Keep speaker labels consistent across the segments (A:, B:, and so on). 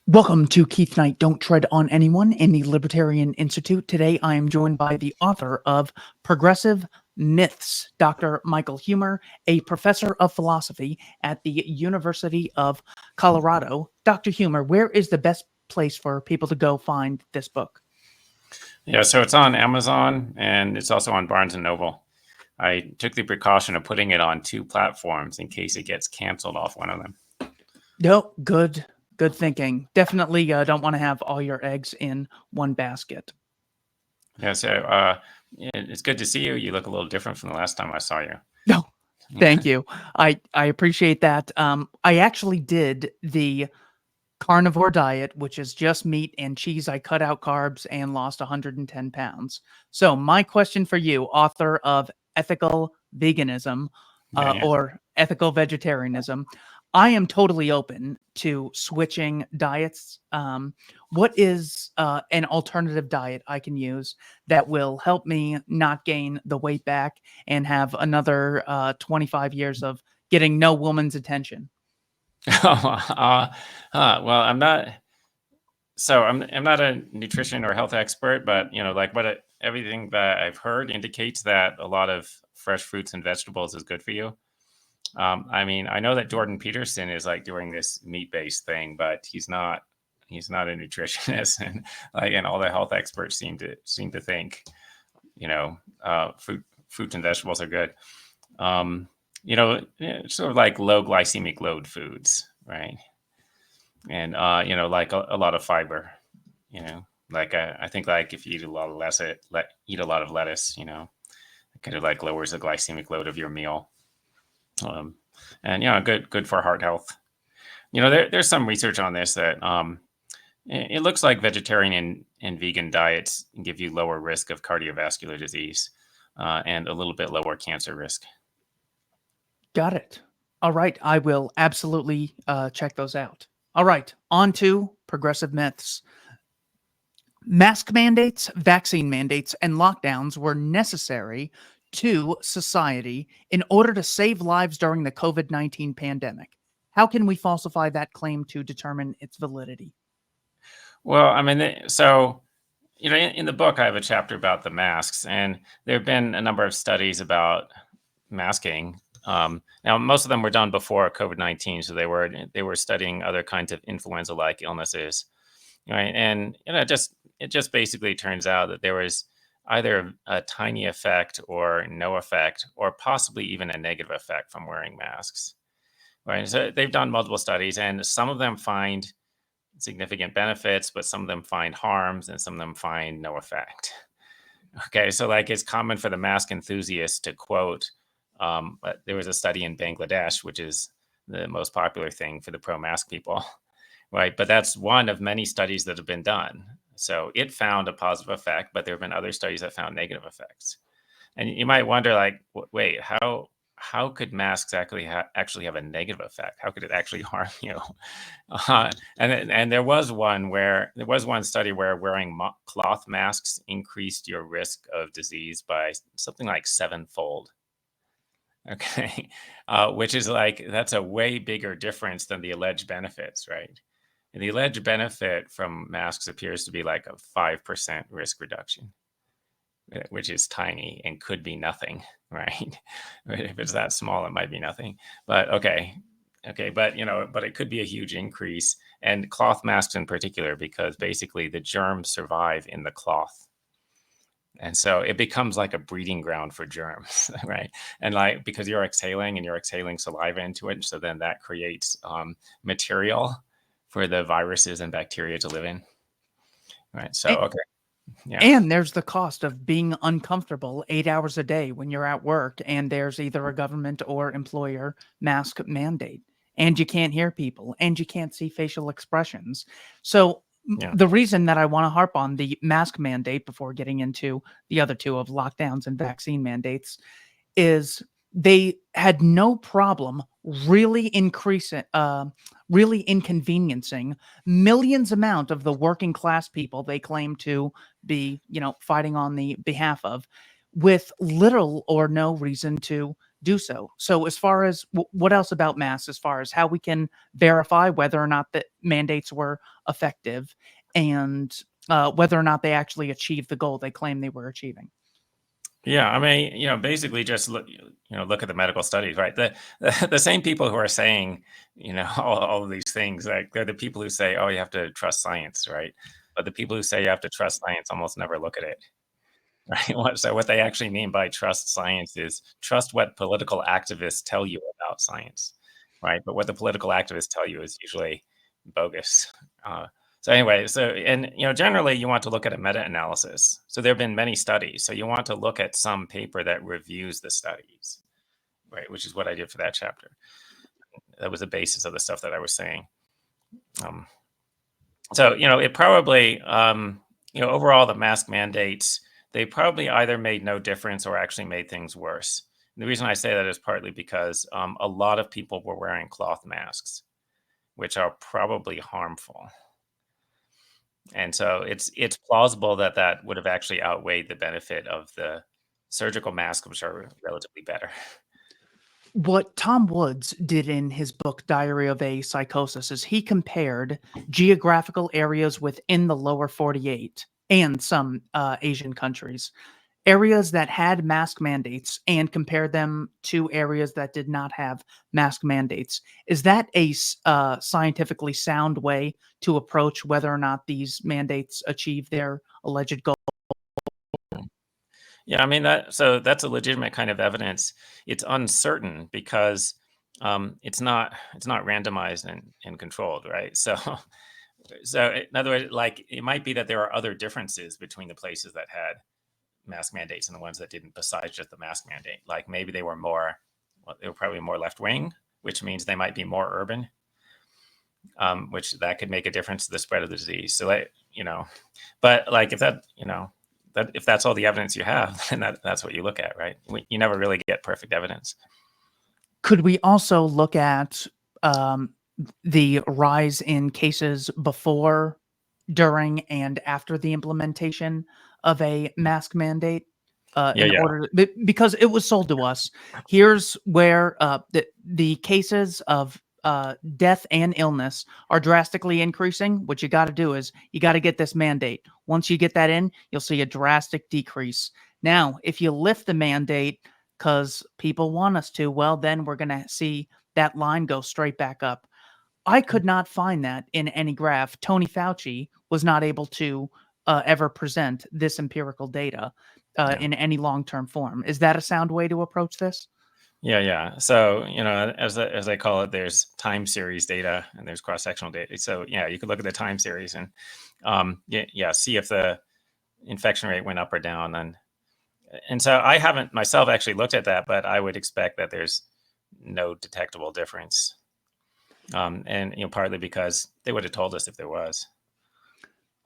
A: Welcome to Keith Knight, Don't Tread on Anyone in the Libertarian Institute. Today I am joined by the author of Progressive Myths, Dr. Michael Huemer, a professor of philosophy at the University of Colorado. Dr. Huemer, where is the best place for people to go find this book?
B: Yeah, so it's on Amazon and it's also on Barnes & Noble. I took the precaution of putting it on two platforms in case it gets canceled off one of them.
A: No, good thinking. Definitely don't want to have all your eggs in one basket.
B: Yeah, so it's good to see you. You look a little different from the last time I saw you.
A: No, thank you. I appreciate that. I actually did the carnivore diet, which is just meat and cheese. I cut out carbs and lost 110 pounds. So my question for you, author of Ethical Veganism or Ethical Vegetarianism, I am totally open to switching diets. What is an alternative diet I can use that will help me not gain the weight back and have another 25 years of getting no woman's attention?
B: Well, I'm not. So I'm not a nutrition or health expert, but everything that I've heard indicates that a lot of fresh fruits and vegetables is good for you. I know that Jordan Peterson is like doing this meat-based thing, but he's not a nutritionist, and all the health experts seem to think, fruits and vegetables are good. Sort of like low glycemic load foods, right? And like a lot of fiber, I think like if you eat a lot of lettuce, it kind of like lowers the glycemic load of your meal. And good for heart health. There's some research on this that it looks like vegetarian and vegan diets give you lower risk of cardiovascular disease and a little bit lower cancer risk.
A: Got it. All right. I will absolutely check those out. All right. On to progressive myths. Mask mandates, vaccine mandates, and lockdowns were necessary to society in order to save lives during the COVID-19 pandemic. How can we falsify that claim to determine its validity?
B: Well, in the book, I have a chapter about the masks, and there have been a number of studies about masking. Now, most of them were done before COVID-19, so they were studying other kinds of influenza-like illnesses, right? And it just basically turns out that there was either a tiny effect or no effect, or possibly even a negative effect from wearing masks, right? So they've done multiple studies, and some of them find significant benefits, but some of them find harms, and some of them find no effect. Okay, so like it's common for the mask enthusiasts to quote, but there was a study in Bangladesh, which is the most popular thing for the pro-mask people, right? But that's one of many studies that have been done. So it found a positive effect, but there have been other studies that found negative effects. And you might wonder, like, wait, how could masks actually have a negative effect? How could it actually harm you? And there was one study where wearing cloth masks increased your risk of disease by something like 7-fold. Okay, which is that's a way bigger difference than the alleged benefits, right? And the alleged benefit from masks appears to be like a 5% risk reduction, which is tiny and could be nothing, right? If it's that small, it might be nothing. But okay, but it could be a huge increase, and cloth masks in particular, because basically the germs survive in the cloth. And so it becomes like a breeding ground for germs, right? And because you're exhaling saliva into it, so then that creates material for the viruses and bacteria to live in, right? So, okay. Yeah.
A: And there's the cost of being uncomfortable 8 hours a day when you're at work and there's either a government or employer mask mandate, and you can't hear people and you can't see facial expressions. So the reason that I want to harp on the mask mandate before getting into the other two of lockdowns and vaccine mandates is they had no problem really really inconveniencing millions amount of the working class people they claim to be, fighting on the behalf of, with little or no reason to do so. So as far as what else about masks, as far as how we can verify whether or not the mandates were effective, and whether or not they actually achieved the goal they claim they were achieving?
B: Yeah, I mean, basically just look at the medical studies, right? The same people who are saying, all of these things, like they're the people who say, oh, you have to trust science, right? But the people who say you have to trust science almost never look at it, right? So what they actually mean by trust science is trust what political activists tell you about science, right? But what the political activists tell you is usually bogus. So anyway, and generally you want to look at a meta-analysis. So there have been many studies. So you want to look at some paper that reviews the studies, right? Which is what I did for that chapter. That was the basis of the stuff that I was saying. So it probably overall the mask mandates, they probably either made no difference or actually made things worse. And the reason I say that is partly because a lot of people were wearing cloth masks, which are probably harmful. And so it's plausible that that would have actually outweighed the benefit of the surgical masks, which are relatively better.
A: What Tom Woods did in his book Diary of a Psychosis is he compared geographical areas within the lower 48 and some Asian countries, areas that had mask mandates, and compared them to areas that did not have mask mandates. Is that a scientifically sound way to approach whether or not these mandates achieve their alleged goal?
B: Yeah, I mean that's a legitimate kind of evidence. It's uncertain because it's not randomized and controlled, right? So in other words, like it might be that there are other differences between the places that had mask mandates and the ones that didn't, besides just the mask mandate. Like maybe they were they were probably more left wing, which means they might be more urban, which that could make a difference to the spread of the disease. So but like if if that's all the evidence you have, then that's what you look at, right? You never really get perfect evidence.
A: Could we also look at um, the rise in cases before, during, and after the implementation of a mask mandate?
B: Yeah,
A: In
B: yeah,
A: order, because it was sold to us. Here's where the cases of death and illness are drastically increasing. What you got to do is you got to get this mandate. Once you get that in, you'll see a drastic decrease. Now, if you lift the mandate because people want us to, well, then we're going to see that line go straight back up. I could not find that in any graph. Tony Fauci was not able to ever present this empirical data
B: yeah.
A: in any long-term form. Is that a sound way to approach this?
B: Yeah, yeah. So, as I call it, there's time series data and there's cross-sectional data. So, yeah, you could look at the time series and, see if the infection rate went up or down. And so I haven't myself actually looked at that, but I would expect that there's no detectable difference. And, partly because they would have told us if there was.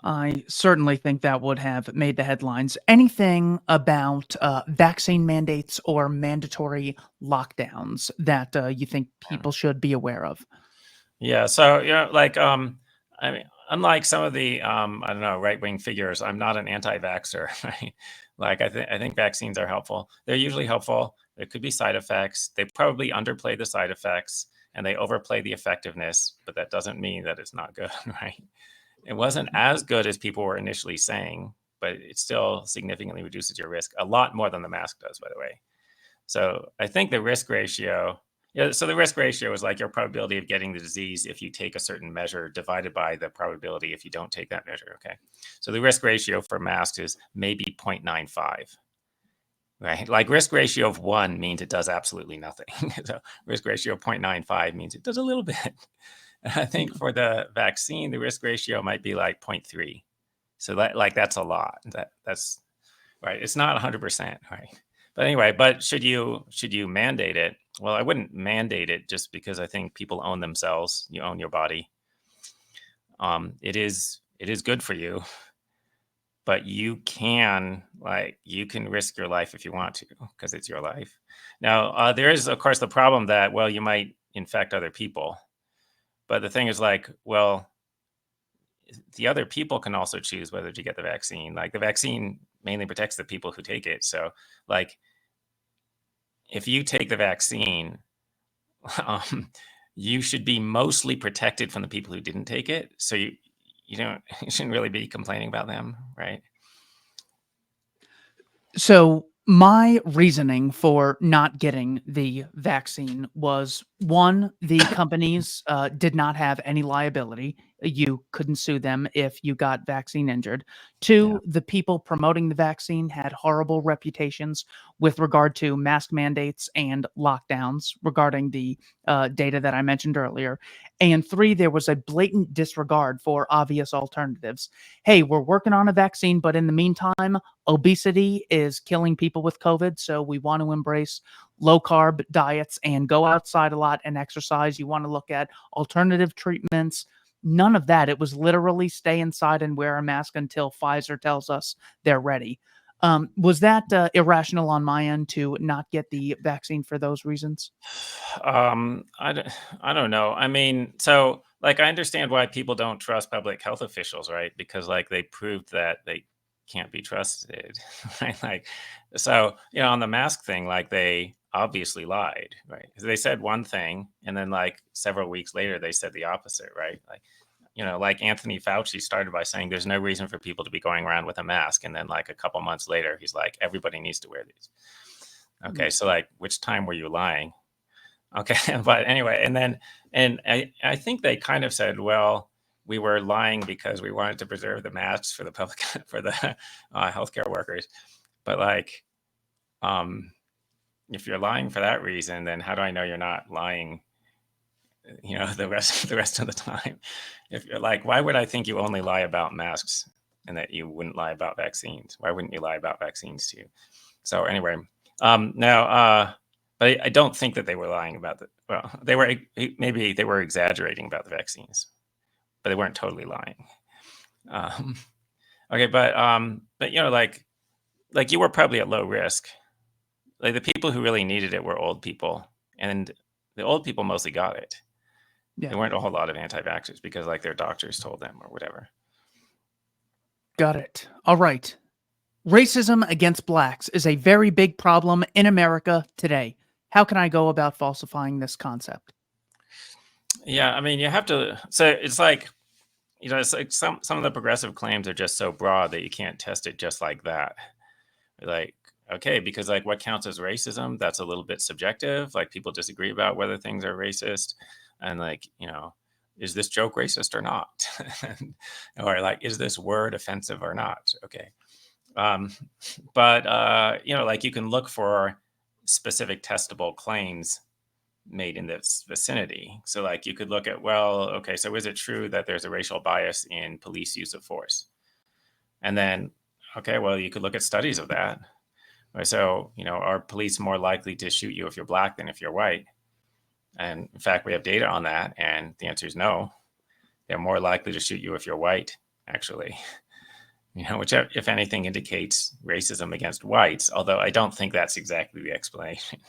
A: I certainly think that would have made the headlines. Anything about vaccine mandates or mandatory lockdowns that you think people should be aware of?
B: Yeah. So, I mean, unlike some of the, I don't know, right wing figures, I'm not an anti vaxxer, right? Like, I think vaccines are helpful. They're usually helpful. There could be side effects. They probably underplay the side effects and they overplay the effectiveness, but that doesn't mean that it's not good, right? It wasn't as good as people were initially saying, but it still significantly reduces your risk a lot more than the mask does, by the way. So I think the risk ratio, yeah, so the risk ratio is like your probability of getting the disease if you take a certain measure divided by the probability if you don't take that measure. Okay. So the risk ratio for masks is maybe 0.95, right? Like risk ratio of 1 means it does absolutely nothing. So risk ratio of 0.95 means it does a little bit. I think for the vaccine, the risk ratio might be like 0.3. So that's a lot. That's right. It's not 100%, right? But anyway, should you mandate it? Well, I wouldn't mandate it just because I think people own themselves. You own your body. It is good for you, but you can risk your life if you want to because it's your life. Now, there is of course the problem that you might infect other people, but the thing is well, the other people can also choose whether to get the vaccine. Like the vaccine mainly protects the people who take it. So like if you take the vaccine, you should be mostly protected from the people who didn't take it. So you shouldn't really be complaining about them, right?
A: So my reasoning for not getting the vaccine was, one, the companies did not have any liability. You couldn't sue them if you got vaccine injured.
B: Yeah.
A: Two, the people promoting the vaccine had horrible reputations with regard to mask mandates and lockdowns regarding the data that I mentioned earlier. And three, there was a blatant disregard for obvious alternatives. Hey, we're working on a vaccine, but in the meantime, obesity is killing people with COVID. So we want to embrace low carb diets and go outside a lot and exercise. You want to look at alternative treatments. None of that. It was literally stay inside and wear a mask until Pfizer tells us they're ready. Was that irrational on my end to not get the vaccine for those reasons?
B: I don't know. I mean, so like I understand why people don't trust public health officials, right? Because like they proved that they can't be trusted, right? Like, so on the mask thing, like they obviously lied, right? 'Cause they said one thing, and then like several weeks later they said the opposite, right? Like, like Anthony Fauci started by saying there's no reason for people to be going around with a mask, and then like a couple months later he's like everybody needs to wear these. Okay, so like which time were you lying? Okay, but anyway, and I think they kind of said, well, we were lying because we wanted to preserve the masks for the public for the healthcare workers. But like, um, if you're lying for that reason, then how do I know you're not lying? The rest of the time. If you're like, why would I think you only lie about masks and that you wouldn't lie about vaccines? Why wouldn't you lie about vaccines too? So anyway, now, but I don't think that they were lying about the. Well, maybe they were exaggerating about the vaccines, but they weren't totally lying. Um, okay, but like you were probably at low risk. Like the people who really needed it were old people, and the old people mostly got it.
A: Yeah.
B: There weren't a whole lot of anti-vaxxers because like their doctors told them or whatever.
A: Got it. All right. Racism against blacks is a very big problem in America today. How can I go about falsifying this concept?
B: Yeah, I mean, you have to. So it's like it's like some of the progressive claims are just so broad that you can't test it just like that. Like, okay, because like what counts as racism, that's a little bit subjective. Like people disagree about whether things are racist, and like is this joke racist or not? Or like is this word offensive or not? Okay, um, but like you can look for specific testable claims made in this vicinity. So like you could look at, well, okay, so is it true that there's a racial bias in police use of force? And then, okay, well, you could look at studies of that. Right? So, are police more likely to shoot you if you're black than if you're white? And in fact, we have data on that. And the answer is no. They're more likely to shoot you if you're white, actually. Which, if anything, indicates racism against whites, although I don't think that's exactly the explanation.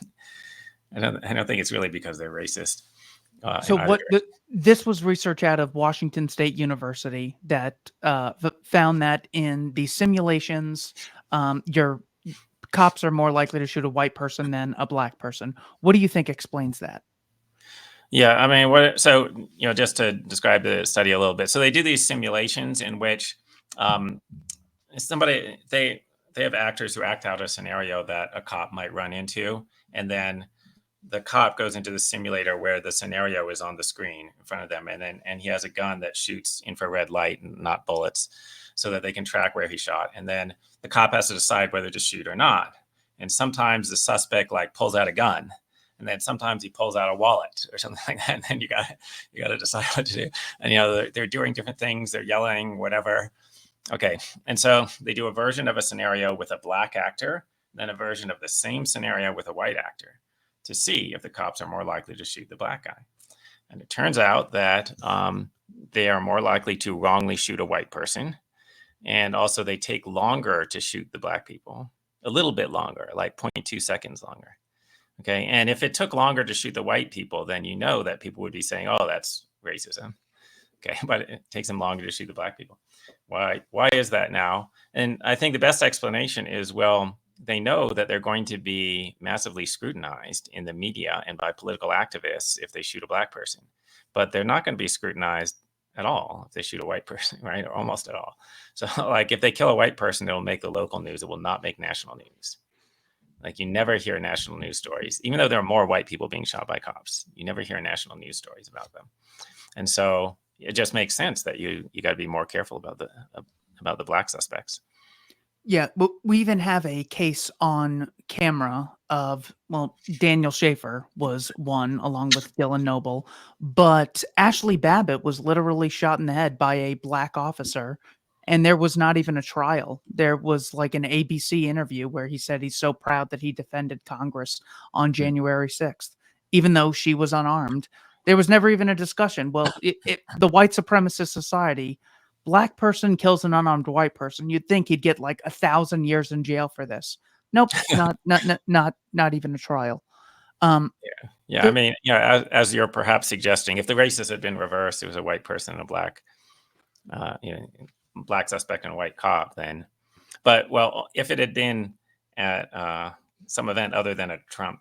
B: I don't think it's really because they're racist.
A: So this was research out of Washington State University that found that in the simulations, your cops are more likely to shoot a white person than a black person. What do you think explains that?
B: Yeah, I mean, so just to describe the study a little bit. So they do these simulations in which um, they have actors who act out a scenario that a cop might run into, and then the cop goes into the simulator where the scenario is on the screen in front of them, and he has a gun that shoots infrared light and not bullets, so that they can track where he shot. And then the cop has to decide whether to shoot or not. And sometimes the suspect like pulls out a gun, and then sometimes he pulls out a wallet or something like that. And then you got to decide what to do. And they're doing different things. They're yelling, whatever. Okay, and so they do a version of a scenario with a black actor, then a version of the same scenario with a white actor, to see if the cops are more likely to shoot the black guy. And it turns out that they are more likely to wrongly shoot a white person. And also they take longer to shoot the black people, a little bit longer, like 0.2 seconds longer. Okay. And if it took longer to shoot the white people, then that people would be saying, oh, that's racism. Okay. But it takes them longer to shoot the black people. Why is that now? And I think the best explanation is, well, they know that they're going to be massively scrutinized in the media and by political activists if they shoot a black person, but they're not going to be scrutinized at all if they shoot a white person, right? Or almost at all. So like if they kill a white person, it'll make the local news. It will not make national news. Like you never hear national news stories, even though there are more white people being shot by cops. You never hear national news stories about them. And so it just makes sense that you got to be more careful about the black suspects.
A: Yeah, but we even have a case on camera of, well, Daniel Schaefer was one along with Dylan Noble, but Ashli Babbitt was literally shot in the head by a black officer, and there was not even a trial. There was like an ABC interview where he said he's so proud that he defended Congress on January 6th, even though she was unarmed. There was never even a discussion. Well, the white supremacist society, black person kills an unarmed white person, you'd think he'd get like 1,000 years in jail for this. Nope, not even a trial.
B: Yeah. I mean, as you're perhaps suggesting, if the races had been reversed, it was a white person and a black, black suspect and a white cop, then. But well, if it had been at some event other than a Trump,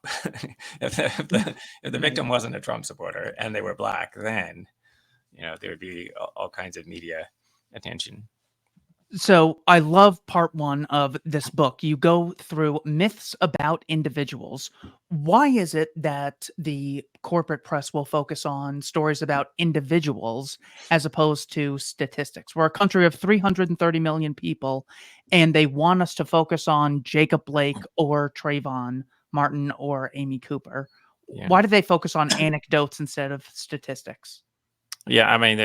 B: if the victim wasn't a Trump supporter and they were black, then there would be all kinds of media attention.
A: So I love part 1 of this book. You go through myths about individuals. Why is it that the corporate press will focus on stories about individuals as opposed to statistics? We're a country of 330 million people, and they want us to focus on Jacob Blake or Trayvon Martin or Amy Cooper.
B: Yeah.
A: Why do they focus on anecdotes instead of statistics?
B: Yeah, I mean,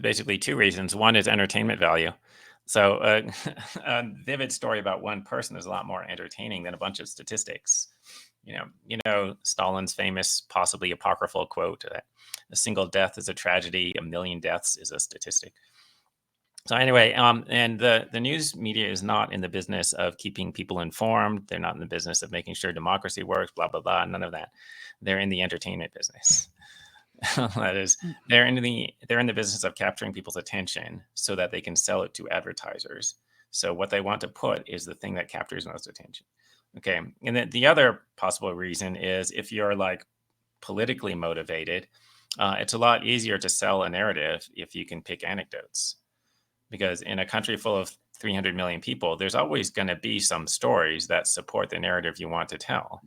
B: basically 2 reasons. One is entertainment value. So a vivid story about one person is a lot more entertaining than a bunch of statistics. Stalin's famous, possibly apocryphal quote that a single death is a tragedy, a million deaths is a statistic. So anyway, and the news media is not in the business of keeping people informed. They're not in the business of making sure democracy works, blah, blah, blah, none of that. They're in the entertainment business. That is, they're in the business of capturing people's attention so that they can sell it to advertisers. So what they want to put is the thing that captures most attention. Okay, and then the other possible reason is if you're like politically motivated, it's a lot easier to sell a narrative if you can pick anecdotes. Because in a country full of 300 million people, there's always going to be some stories that support the narrative you want to tell.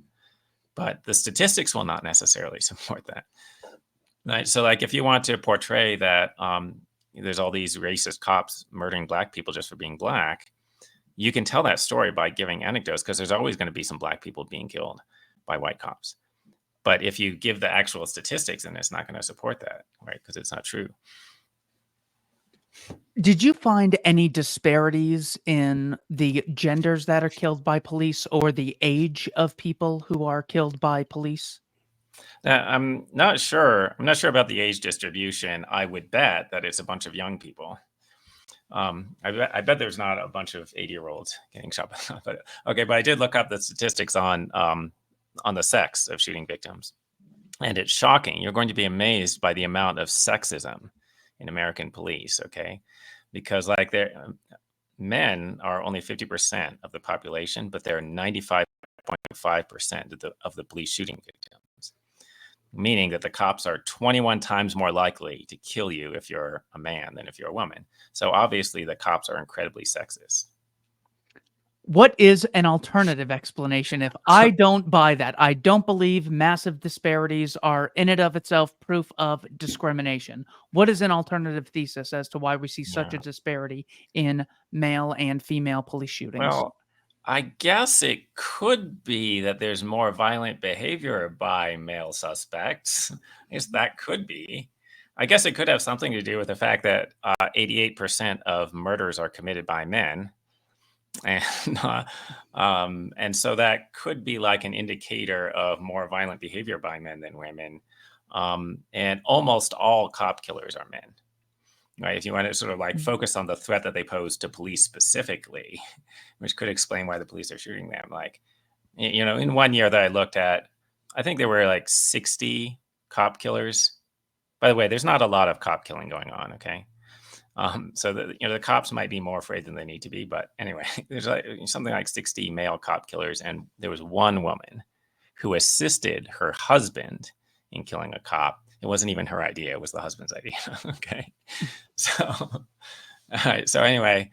B: But the statistics will not necessarily support that. Right. So like if you want to portray that there's all these racist cops murdering black people just for being black, you can tell that story by giving anecdotes because there's always going to be some black people being killed by white cops. But if you give the actual statistics, then it's not going to support that, right? Because it's not true.
A: Did you find any disparities in the genders that are killed by police or the age of people who are killed by police?
B: I'm not sure. I'm not sure about the age distribution. I would bet that it's a bunch of young people. I bet there's not a bunch of 80-year-olds getting shot. But I did look up the statistics on the sex of shooting victims, and it's shocking. You're going to be amazed by the amount of sexism in American police. Okay, because like men are only 50% of the population, but they're 95.5% of the police shooting victims. Meaning that the cops are 21 times more likely to kill you if you're a man than if you're a woman. So obviously the cops are incredibly sexist.
A: What is an alternative explanation if I don't buy that? I don't believe massive disparities are in and of itself proof of discrimination. What is an alternative thesis as to why we see such a disparity in male and female police shootings?
B: Well, I guess it could be that there's more violent behavior by male suspects. I guess that could be. I guess it could have something to do with the fact that 88% of murders are committed by men. And so that could be like an indicator of more violent behavior by men than women. And almost all cop killers are men. Right, if you want to sort of like focus on the threat that they pose to police specifically, which could explain why the police are shooting them. Like, in 1 year that I looked at, I think there were like 60 cop killers. By the way, there's not a lot of cop killing going on, okay? So that the cops might be more afraid than they need to be. But anyway, there's like something like 60 male cop killers, and there was one woman who assisted her husband in killing a cop. It wasn't even her idea; it was the husband's idea. Okay, so all right. So anyway,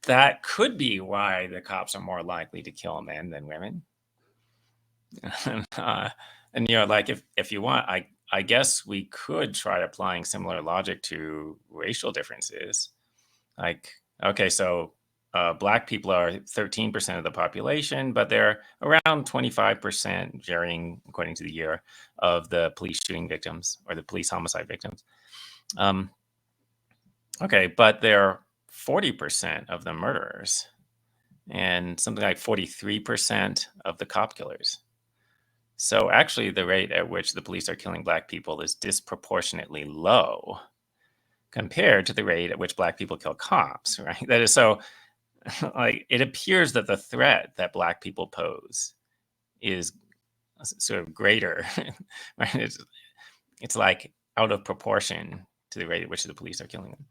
B: that could be why the cops are more likely to kill men than women. And like if you want, I guess we could try applying similar logic to racial differences. Like, okay, so Black people are 13% of the population, but they're around 25%, varying according to the year, of the police shooting victims or the police homicide victims. Okay, but they're 40% of the murderers and something like 43% of the cop killers. So actually, the rate at which the police are killing Black people is disproportionately low compared to the rate at which Black people kill cops, right? That is so, like, it appears that the threat that Black people pose is sort of greater, right? It's like out of proportion to the rate at which the police are killing them.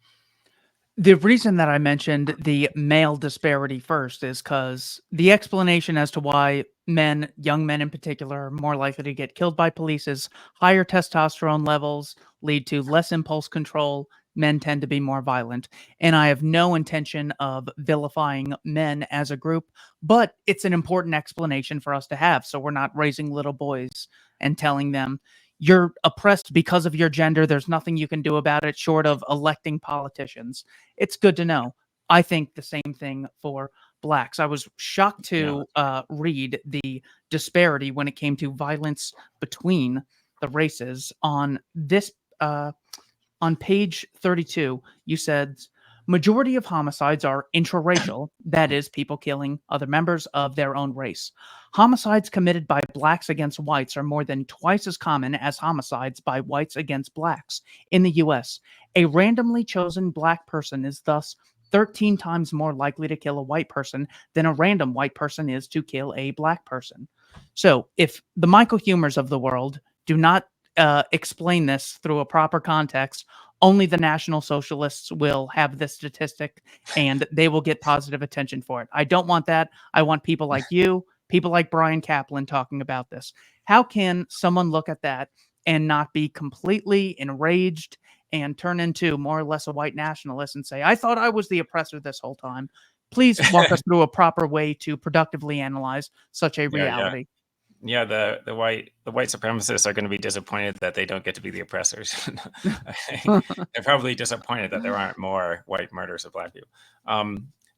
A: The reason that I mentioned the male disparity first is because the explanation as to why men, young men in particular, are more likely to get killed by police is higher testosterone levels lead to less impulse control. Men tend to be more violent. And I have no intention of vilifying men as a group, but it's an important explanation for us to have. So we're not raising little boys and telling them, you're oppressed because of your gender. There's nothing you can do about it short of electing politicians. It's good to know. I think the same thing for Blacks. I was shocked to read the disparity when it came to violence between the races on this on page 32. You said majority of homicides are intraracial, that is, people killing other members of their own race. Homicides committed by Blacks against whites are more than twice as common as homicides by whites against Blacks. In the US, a randomly chosen Black person is thus 13 times more likely to kill a white person than a random white person is to kill a Black person. So, if the Michael Huemers of the world do not explain this through a proper context, only the National Socialists will have this statistic and they will get positive attention for it. I don't want that. I want people like you, people like Brian Kaplan talking about this. How can someone look at that and not be completely enraged and turn into more or less a white nationalist and say, I thought I was the oppressor this whole time? Please walk us through a proper way to productively analyze such a
B: Yeah.
A: reality.
B: Yeah, the white supremacists are going to be disappointed that they don't get to be the oppressors. They're probably disappointed that there aren't more white murders of Black people.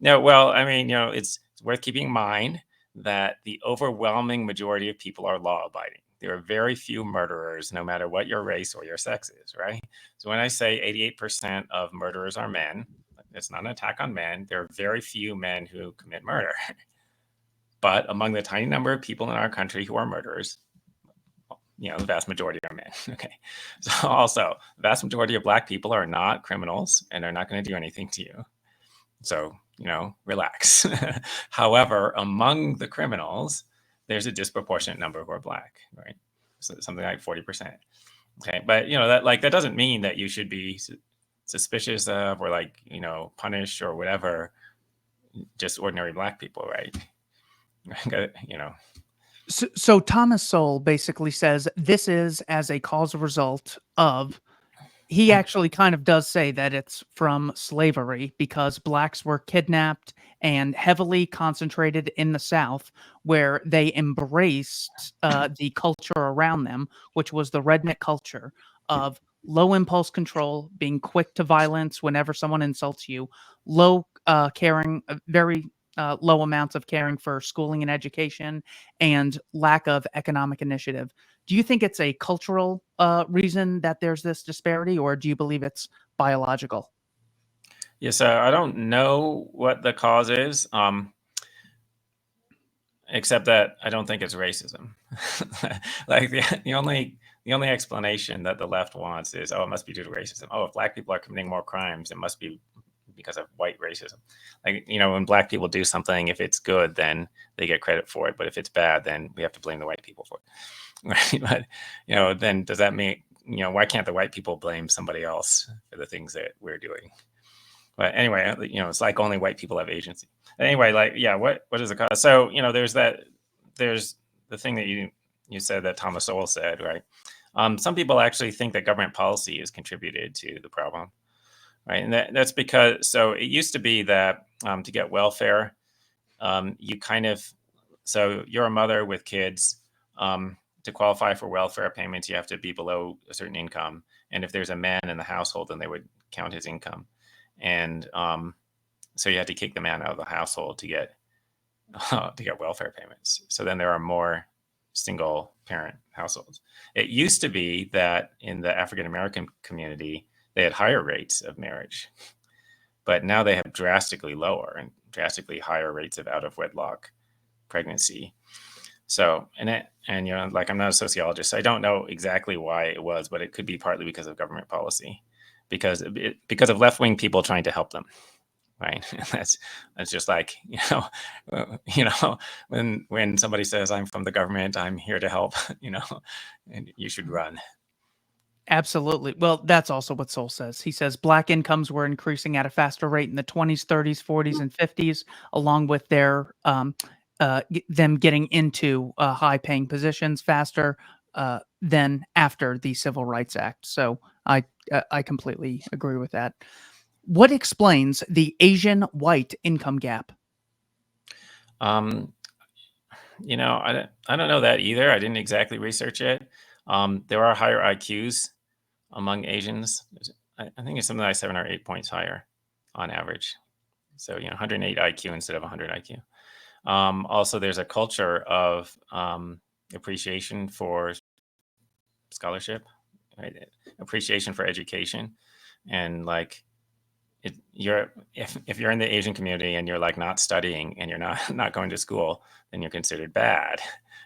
B: No, well, I mean, it's worth keeping in mind that the overwhelming majority of people are law-abiding. There are very few murderers, no matter what your race or your sex is, right? So when I say 88% of murderers are men, it's not an attack on men. There are very few men who commit murder. But among the tiny number of people in our country who are murderers, the vast majority are men. Okay. So also, the vast majority of Black people are not criminals and are not going to do anything to you. So, relax. However, among the criminals, there's a disproportionate number who are Black, right? So something like 40%. Okay. But, that doesn't mean that you should be suspicious of or punish or whatever just ordinary Black people, right?
A: So Thomas Sowell basically says this is as a cause of result of, he actually kind of does say that it's from slavery because Blacks were kidnapped and heavily concentrated in the South, where they embraced the culture around them, which was the redneck culture of low impulse control, being quick to violence whenever someone insults you, low caring, very low amounts of caring for schooling and education, and lack of economic initiative. Do you think it's a cultural reason that there's this disparity, or do you believe it's biological?
B: Yes, I don't know what the cause is, except that I don't think it's racism. Like the only explanation that the left wants is, oh, it must be due to racism. Oh, if Black people are committing more crimes, it must be because of white racism. Like, when Black people do something, if it's good, then they get credit for it. But if it's bad, then we have to blame the white people for it. Right? But, then does that mean, why can't the white people blame somebody else for the things that we're doing? But anyway, it's like only white people have agency. Anyway, like, yeah, what is the cause? So, there's the thing that you said that Thomas Sowell said, right? Some people actually think that government policy has contributed to the problem, right? And that's because, so it used to be that to get welfare, you kind of, so you're a mother with kids. To qualify for welfare payments, you have to be below a certain income. And if there's a man in the household, then they would count his income. And so you had to kick the man out of the household to get welfare payments. So then there are more single parent households. It used to be that in the African American community, they had higher rates of marriage, but now they have drastically lower and drastically higher rates of out of wedlock pregnancy. So, and like, I'm not a sociologist, so I don't know exactly why it was, but it could be partly because of government policy, because of left-wing people trying to help them, right? That's just like, when somebody says, I'm from the government, I'm here to help, and you should run.
A: Absolutely. Well, that's also what Sowell says. He says black incomes were increasing at a faster rate in the 20s, 30s, 40s, and 50s, along with their them getting into high-paying positions faster than after the Civil Rights Act. So I completely agree with that. What explains the Asian white income gap?
B: I don't know that either. I didn't exactly research it. There are higher IQs among Asians. I think it's something like 7 or 8 points higher on average. So, 108 IQ instead of 100 IQ. Also, there's a culture of appreciation for scholarship, right? Appreciation for education, and like, if you're in the Asian community and you're like not studying and you're not going to school, then you're considered bad,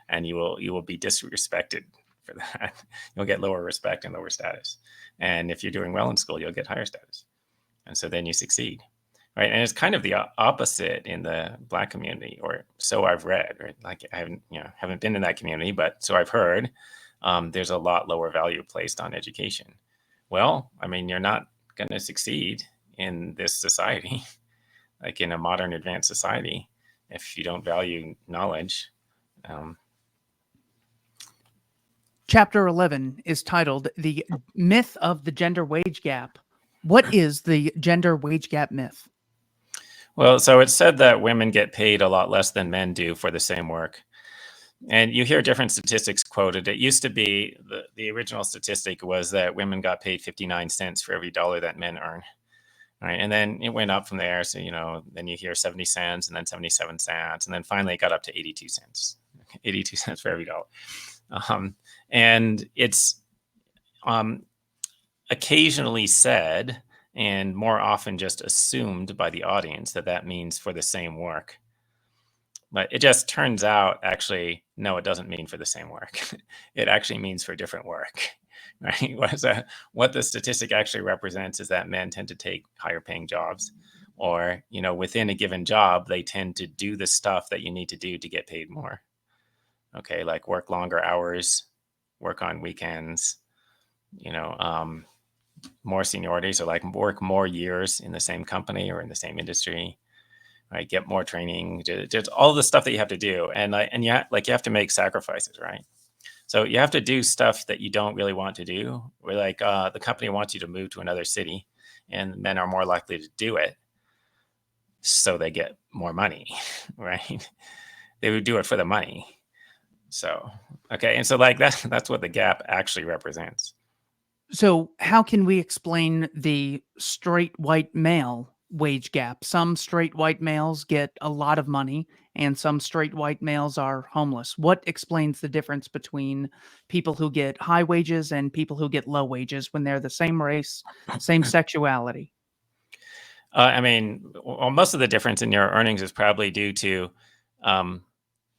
B: and you will be disrespected for that. You'll get lower respect and lower status. And if you're doing well in school, you'll get higher status, and so then you succeed, right? And it's kind of the opposite in the Black community, or so I've read, right? Like, I haven't been in that community, but so I've heard. There's a lot lower value placed on education. Well, I mean, you're not going to succeed in this society, like in a modern advanced society, if you don't value knowledge.
A: Chapter 11 is titled The Myth of the Gender Wage Gap. What is the gender wage gap myth?
B: Well, so it's said that women get paid a lot less than men do for the same work. And you hear different statistics quoted. It used to be, the original statistic was that women got paid 59 cents for every dollar that men earn. Right. And then it went up from there. So, then you hear 70 cents and then 77 cents. And then finally it got up to 82 cents, 82 cents for every dollar. And it's occasionally said, and more often just assumed by the audience, that means for the same work. But it just turns out, actually, no, it doesn't mean for the same work. It actually means for different work. Right? What the statistic actually represents is that men tend to take higher paying jobs, or, within a given job, they tend to do the stuff that you need to do to get paid more. Okay. Like work longer hours, work on weekends, more seniority. So like work more years in the same company or in the same industry, right? Get more training, just all the stuff that you have to do. And you have to make sacrifices, right? So you have to do stuff that you don't really want to do. Where like the company wants you to move to another city, and men are more likely to do it, so they get more money, right? They would do it for the money. So, okay, and so like that's what the gap actually represents.
A: So, how can we explain the straight white male wage gap? Some straight white males get a lot of money, and some straight white males are homeless. What explains the difference between people who get high wages and people who get low wages when they're the same race, same sexuality?
B: I mean, well, most of the difference in your earnings is probably due to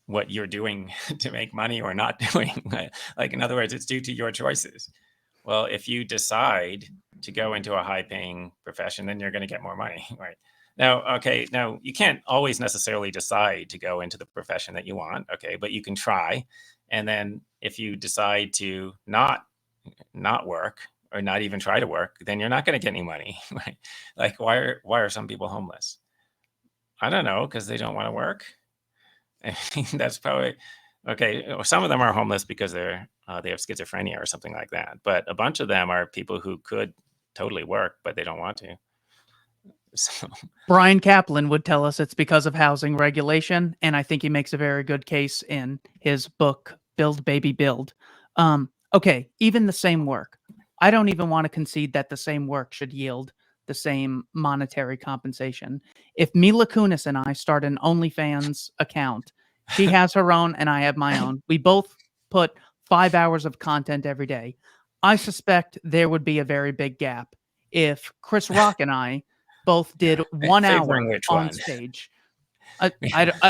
B: what you're doing to make money or not doing. Like, in other words, it's due to your choices. Well, if you decide to go into a high-paying profession, then you're going to get more money, right? Now, you can't always necessarily decide to go into the profession that you want, okay, but you can try. And then if you decide to not work, or not even try to work, then you're not going to get any money, right? Like, why are some people homeless? I don't know, because they don't want to work. I mean, that's probably okay. Some of them are homeless because they have schizophrenia or something like that. But a bunch of them are people who could totally work, but they don't want to. So
A: Brian Kaplan would tell us it's because of housing regulation, and I think he makes a very good case in his book, Build, Baby, Build. Okay, even the same work. I don't even want to concede that the same work should yield the same monetary compensation. If Mila Kunis and I start an OnlyFans account, she has her own and I have my own. We both put 5 hours of content every day. I suspect there would be a very big gap if Chris Rock and I both did 1
B: favoring
A: hour
B: which
A: on
B: one?
A: stage.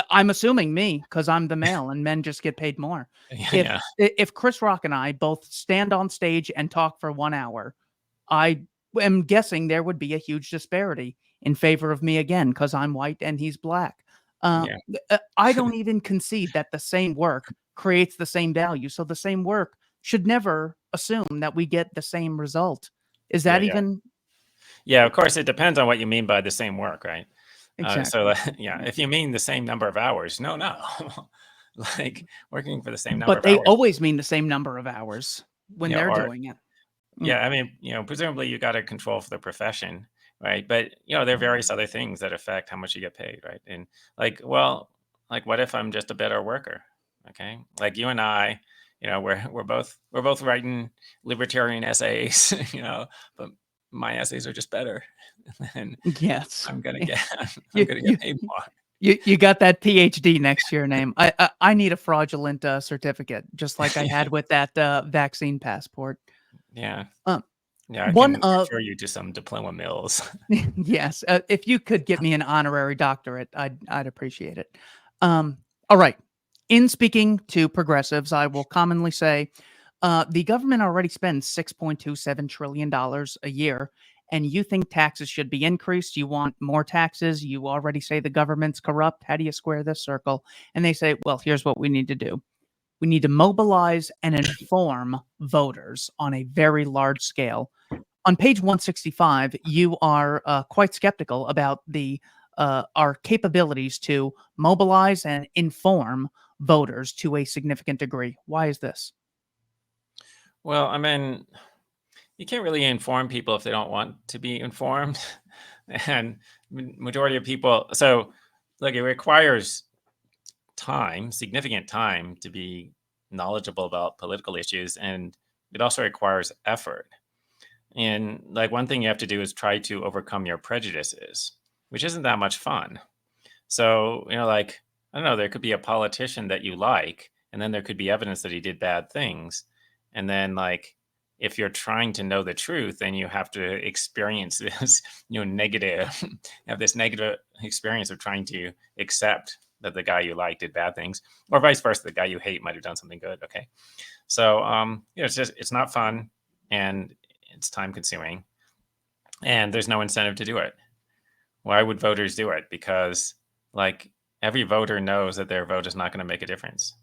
A: I'm assuming me because I'm the male and men just get paid more.
B: Yeah.
A: If Chris Rock and I both stand on stage and talk for 1 hour, I am guessing there would be a huge disparity in favor of me again because I'm white and he's black.
B: Yeah.
A: I don't even concede that the same work creates the same value. So the same work should never assume that we get the same result. Is that
B: Yeah.
A: even
B: Yeah, of course, it depends on what you mean by the same work, right?
A: exactly?
B: Yeah, if you mean the same number of hours, no, like working for the same number
A: But
B: of
A: they
B: hours.
A: always mean the same number of hours when
B: Yeah,
A: they're
B: or
A: doing it.
B: yeah, I mean, presumably you got to control for the profession, right? But there are various other things that affect how much you get paid, right? And like, well, like what if I'm just a better worker? Okay, like you and I, we're both writing libertarian essays, but my essays are just better, and
A: Yes.
B: I'm gonna get I'm
A: You
B: gonna
A: you
B: get paid more.
A: you got that PhD next to your name. I need a fraudulent, certificate, just like I had with that, vaccine passport.
B: Yeah,
A: Um,
B: yeah, I
A: one
B: can refer you to some diploma mills.
A: yes, if you could get me an honorary doctorate, I'd appreciate it. All right. In speaking to progressives, I will commonly say, the government already spends $6.27 trillion a year, and you think taxes should be increased. You want more taxes. You already say the government's corrupt. How do you square this circle? And they say, well, here's what we need to do. We need to mobilize and inform voters on a very large scale. On page 165, you are quite skeptical about our capabilities to mobilize and inform voters to a significant degree. Why is this?
B: Well, I mean, you can't really inform people if they don't want to be informed, and majority of people. So, look, it requires time, significant time, to be knowledgeable about political issues, and it also requires effort. And like one thing you have to do is try to overcome your prejudices, which isn't that much fun. So, like, I don't know, there could be a politician that you like, and then there could be evidence that he did bad things. And then, like, if you're trying to know the truth, then you have to experience this, negative, have this negative experience of trying to accept that the guy you like did bad things, or vice versa, the guy you hate might have done something good. Okay. So, it's not fun, and it's time consuming, and there's no incentive to do it. Why would voters do it? Because like every voter knows that their vote is not going to make a difference.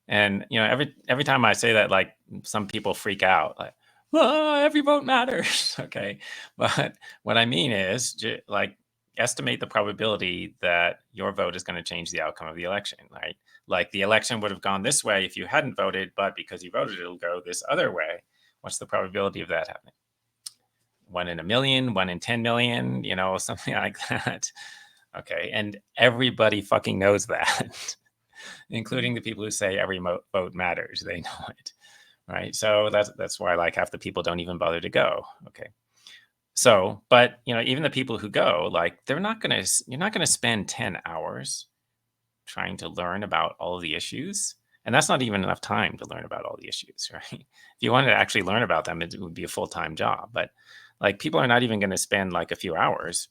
B: And every time I say that, like some people freak out, like, "Oh, every vote matters." Okay, but what I mean is like estimate the probability that your vote is going to change the outcome of the election, right? Like the election would have gone this way if you hadn't voted, but because you voted, it'll go this other way. What's the probability of that happening? 1 in 1 million, 1 in 10 million, something like that. Okay. And everybody fucking knows that, including the people who say every vote matters. They know it. Right. So that's why like half the people don't even bother to go. Okay. So, but even the people who go, like you're not going to spend 10 hours trying to learn about all of the issues. And that's not even enough time to learn about all the issues, right? If you wanted to actually learn about them, it would be a full-time job. But like people are not even going to spend like a few hours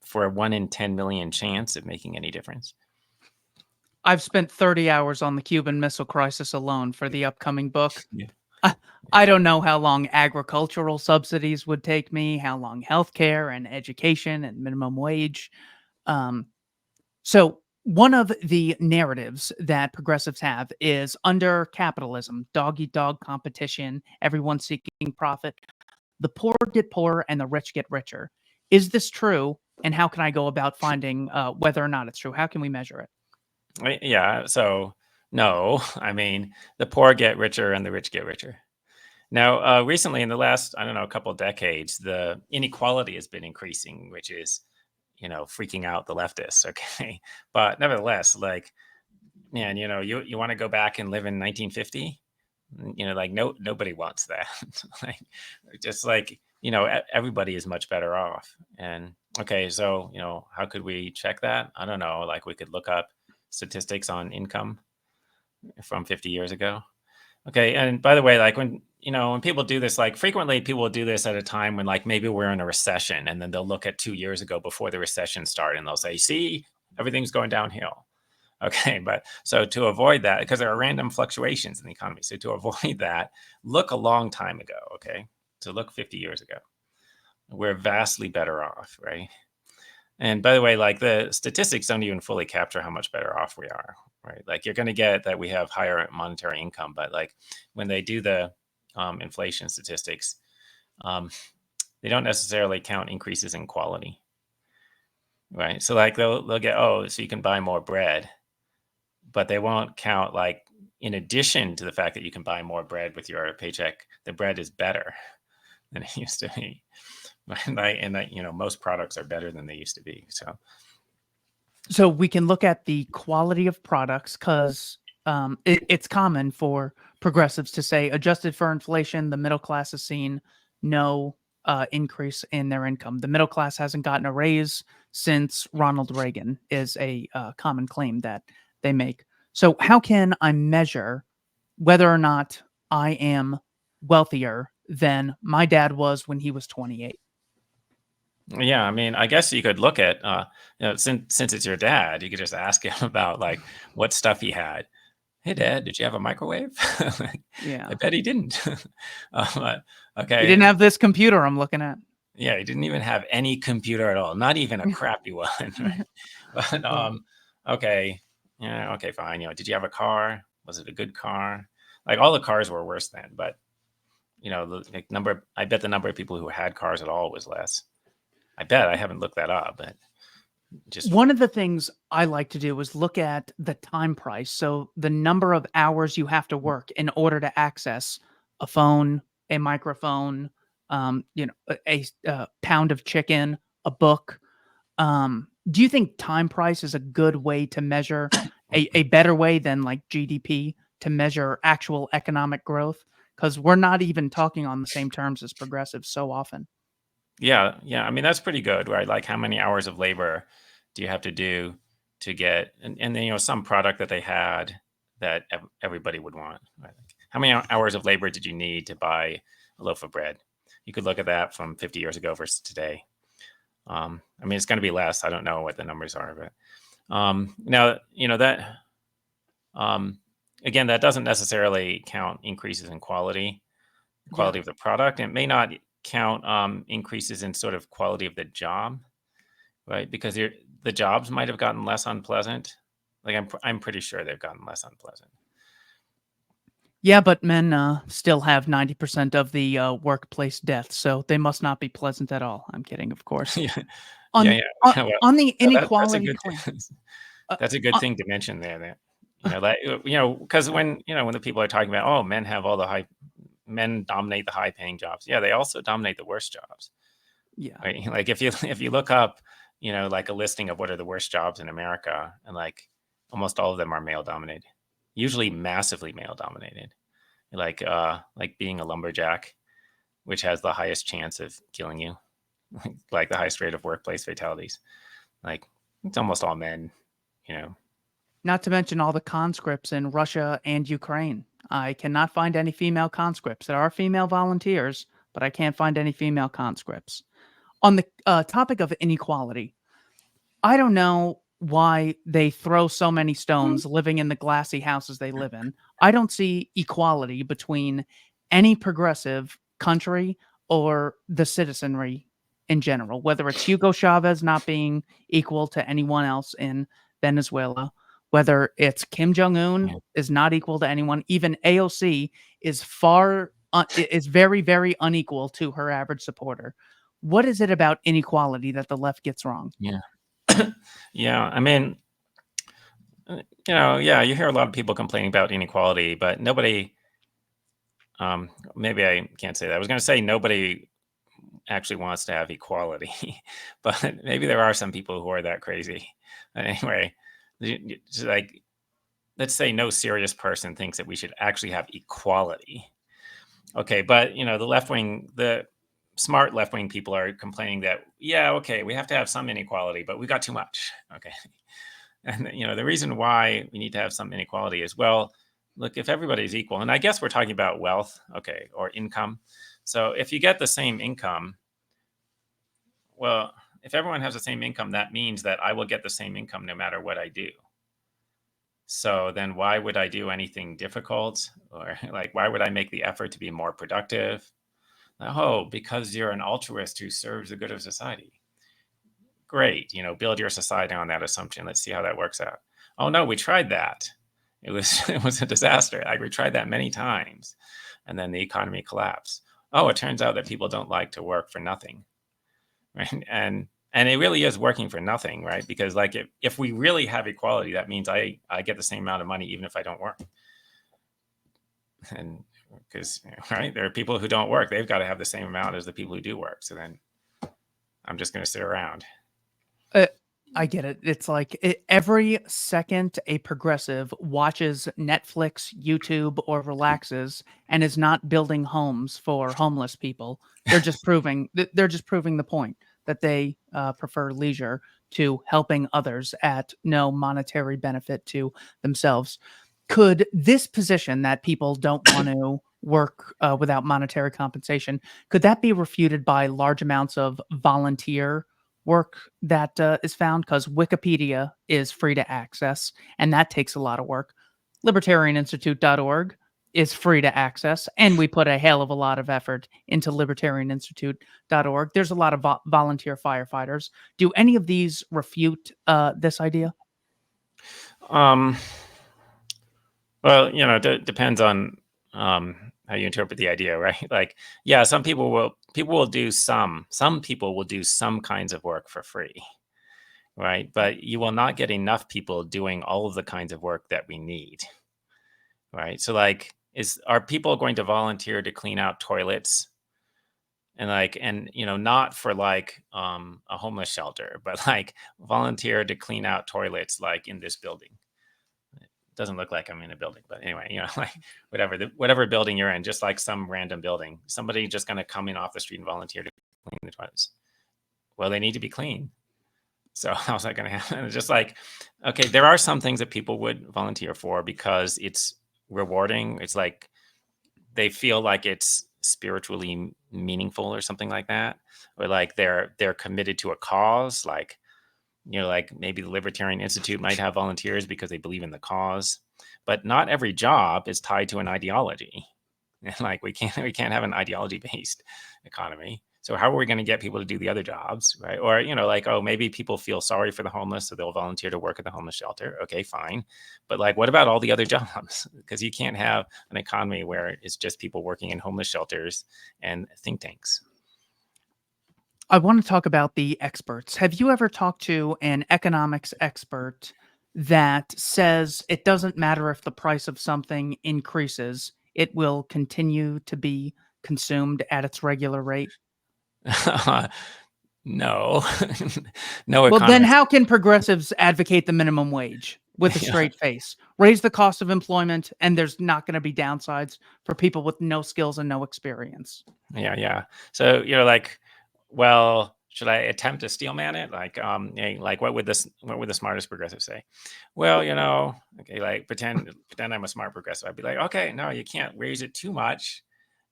B: for a 1 in 10 million chance of making any difference.
A: I've spent 30 hours on the Cuban Missile Crisis alone for the upcoming book.
B: Yeah.
A: I don't know how long agricultural subsidies would take me, how long healthcare and education and minimum wage. So one of the narratives that progressives have is under capitalism, dog eat dog competition, everyone seeking profit. The poor get poorer and the rich get richer. Is this true? And how can I go about finding whether or not it's true? How can we measure it?
B: Yeah. So no, I mean, the poor get richer and the rich get richer. Now, recently in the last, I don't know, a couple of decades, the inequality has been increasing, which is, freaking out the leftists. Okay. But nevertheless, like, man, you want to go back and live in 1950? Like nobody wants that. Like, just like, everybody is much better off. And okay, so, how could we check that? I don't know. Like we could look up statistics on income from 50 years ago. Okay, and by the way, like when people do this, like frequently people will do this at a time when like maybe we're in a recession, and then they'll look at 2 years ago before the recession started, and they'll say, "See, everything's going downhill." Okay, but so to avoid that, because there are random fluctuations in the economy, so to avoid that, look a long time ago. Okay, so look 50 years ago. We're vastly better off, right? And by the way, like the statistics don't even fully capture how much better off we are, right? Like you're going to get that we have higher monetary income, but like when they do the inflation statistics, they don't necessarily count increases in quality, right? So like they'll get, oh, so you can buy more bread, but they won't count like in addition to the fact that you can buy more bread with your paycheck, the bread is better than it used to be. And that, most products are better than they used to be.
A: So we can look at the quality of products because it's common for progressives to say, adjusted for inflation, the middle class has seen no increase in their income. The middle class hasn't gotten a raise since Ronald Reagan is a common claim that they make. So how can I measure whether or not I am wealthier than my dad was when he was 28?
B: Yeah, I mean, I guess you could look at, since it's your dad, you could just ask him about like what stuff he had. Hey, Dad, did you have a microwave? Like, I
A: Yeah.
B: bet he didn't. But,
A: He didn't
B: okay,
A: have this computer I'm looking at.
B: yeah, he didn't even have any computer at all, not even a crappy one, right? But
A: Right.
B: okay, yeah, okay, fine. Did you have a car? Was it a good car? Like all the cars were worse then, but the like, number. I bet the number of people who had cars at all was less. I bet I haven't looked that up, but just
A: One of the things I like to do is look at the time price. So the number of hours you have to work in order to access a phone, a microphone, a pound of chicken, a book. Do you think time price is a good way to measure a better way than like GDP to measure actual economic growth? Because we're not even talking on the same terms as progressives so often.
B: yeah. I mean, that's pretty good, right? Like, how many hours of labor do you have to do to get, and then some product that they had that everybody would want, right? Like, how many hours of labor did you need to buy a loaf of bread? You could look at that from 50 years ago versus today. I mean, it's going to be less. I don't know what the numbers are, but now that um, again, that doesn't necessarily count increases in
A: Yeah.
B: quality of the product. It may not count increases in sort of quality of the job, right? Because the jobs might have gotten less unpleasant. Like I'm pretty sure they've gotten less unpleasant.
A: Yeah, but men still have 90% of the workplace deaths, so they must not be pleasant at all. I'm kidding, of course.
B: Yeah, yeah,
A: On
B: yeah.
A: on,
B: Yeah, well,
A: on the
B: that's a
A: inequality
B: good
A: claim, uh,
B: that's a good
A: uh,
B: thing to mention there. That like because when the people are talking about, oh, men dominate the high paying jobs. Yeah, they also dominate the worst jobs.
A: yeah,
B: Right? Like if you look up, like a listing of what are the worst jobs in America, and like almost all of them are male dominated, usually massively male dominated. Like being a lumberjack, which has the highest chance of killing you, like the highest rate of workplace fatalities. Like it's almost all men, you know.
A: not to mention all the conscripts in Russia and Ukraine. I cannot find any female conscripts. There are female volunteers, but I can't find any female conscripts. On the topic of inequality, I don't know why they throw so many stones living in the glassy houses they live in. I don't see equality between any progressive country or the citizenry in general, whether it's Hugo Chavez not being equal to anyone else in Venezuela, whether it's Kim Jong-un is not equal to anyone, even AOC is is very, very unequal to her average supporter. What is it about inequality that the left gets wrong?
B: Yeah. Yeah. I mean, you hear a lot of people complaining about inequality, but nobody, maybe I can't say that. I was going to say nobody actually wants to have equality, but maybe there are some people who are that crazy. Anyway, just like, let's say no serious person thinks that we should actually have equality. Okay, but the smart left wing people are complaining that, yeah, okay, we have to have some inequality, but we got too much. Okay. And the reason why we need to have some inequality is, well, look, if everybody's equal, and I guess we're talking about wealth, okay, or income. So if you get the same income, well, if everyone has the same income, that means that I will get the same income no matter what I do. So then why would I do anything difficult? Or like, why would I make the effort to be more productive? Oh, because you're an altruist who serves the good of society. Great, build your society on that assumption. Let's see how that works out. Oh no, we tried that. It was it was a disaster. Like, we tried that many times, and then the economy collapsed. Oh, it turns out that people don't like to work for nothing, right? And it really is working for nothing, right? Because like, if we really have equality, that means I get the same amount of money even if I don't work. And because right, there are people who don't work, they've got to have the same amount as the people who do work. So then I'm just going to sit around.
A: I get it. It's like every second a progressive watches Netflix, YouTube, or relaxes and is not building homes for homeless people. They're just proving the point that they prefer leisure to helping others at no monetary benefit to themselves. Could this position that people don't want to work without monetary compensation, could that be refuted by large amounts of volunteer work that is found? Because Wikipedia is free to access, and that takes a lot of work. LibertarianInstitute.org is free to access, and we put a hell of a lot of effort into LibertarianInstitute.org. There's a lot of volunteer firefighters. Do any of these refute this idea?
B: Well, depends on how you interpret the idea, right? Like, yeah, some people will do some people will do some kinds of work for free, right? But you will not get enough people doing all of the kinds of work that we need, right? So like, are people going to volunteer to clean out toilets? And not for like a homeless shelter, but like volunteer to clean out toilets like in this building. Doesn't look like I'm in a building, but anyway, like whatever building you're in, just like some random building, somebody just going to come in off the street and volunteer to clean the toilets. Well, they need to be clean. So how's that going to happen? It's just like, okay, there are some things that people would volunteer for because it's rewarding. It's like they feel like it's spiritually meaningful or something like that, or like they're committed to a cause, like like maybe the Libertarian Institute might have volunteers because they believe in the cause, but not every job is tied to an ideology. And like, we can't have an ideology based economy. So how are we going to get people to do the other jobs, right? Or like, oh, maybe people feel sorry for the homeless, so they'll volunteer to work at the homeless shelter. Okay, fine, but like, what about all the other jobs? Because you can't have an economy where it's just people working in homeless shelters and think tanks.
A: I want to talk about the experts. Have you ever talked to an economics expert that says it doesn't matter if the price of something increases, it will continue to be consumed at its regular rate?
B: No, no
A: Well, then
B: economist.
A: how can progressives advocate the minimum wage with a straight face? Raise the cost of employment, and there's not going to be downsides for people with no skills and no experience.
B: Yeah. So like, well, should I attempt to steel man it? Like, like what would the smartest progressive say? Well, okay, like pretend I'm a smart progressive. I'd be like, okay, no, you can't raise it too much.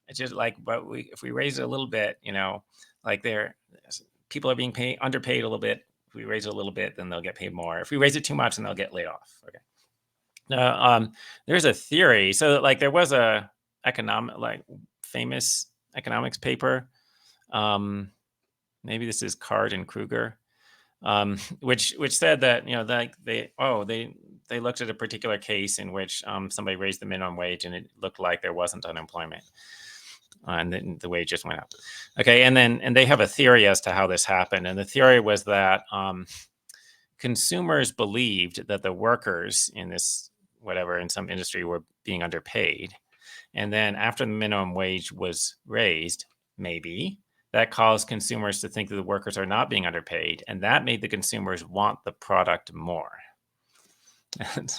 B: It's just like, but if we raise it a little bit, like people are being underpaid a little bit. If we raise it a little bit, then they'll get paid more. If we raise it too much, then they'll get laid off. Okay. There's a theory. So like, there was a famous economics paper. Maybe this is Card and Kruger. which said that they looked at a particular case in which somebody raised the minimum wage and it looked like there wasn't unemployment, and then the wage just went up. Okay, and they have a theory as to how this happened, and the theory was that consumers believed that the workers in this whatever in some industry were being underpaid, and then after the minimum wage was raised, maybe that caused consumers to think that the workers are not being underpaid, and that made the consumers want the product more.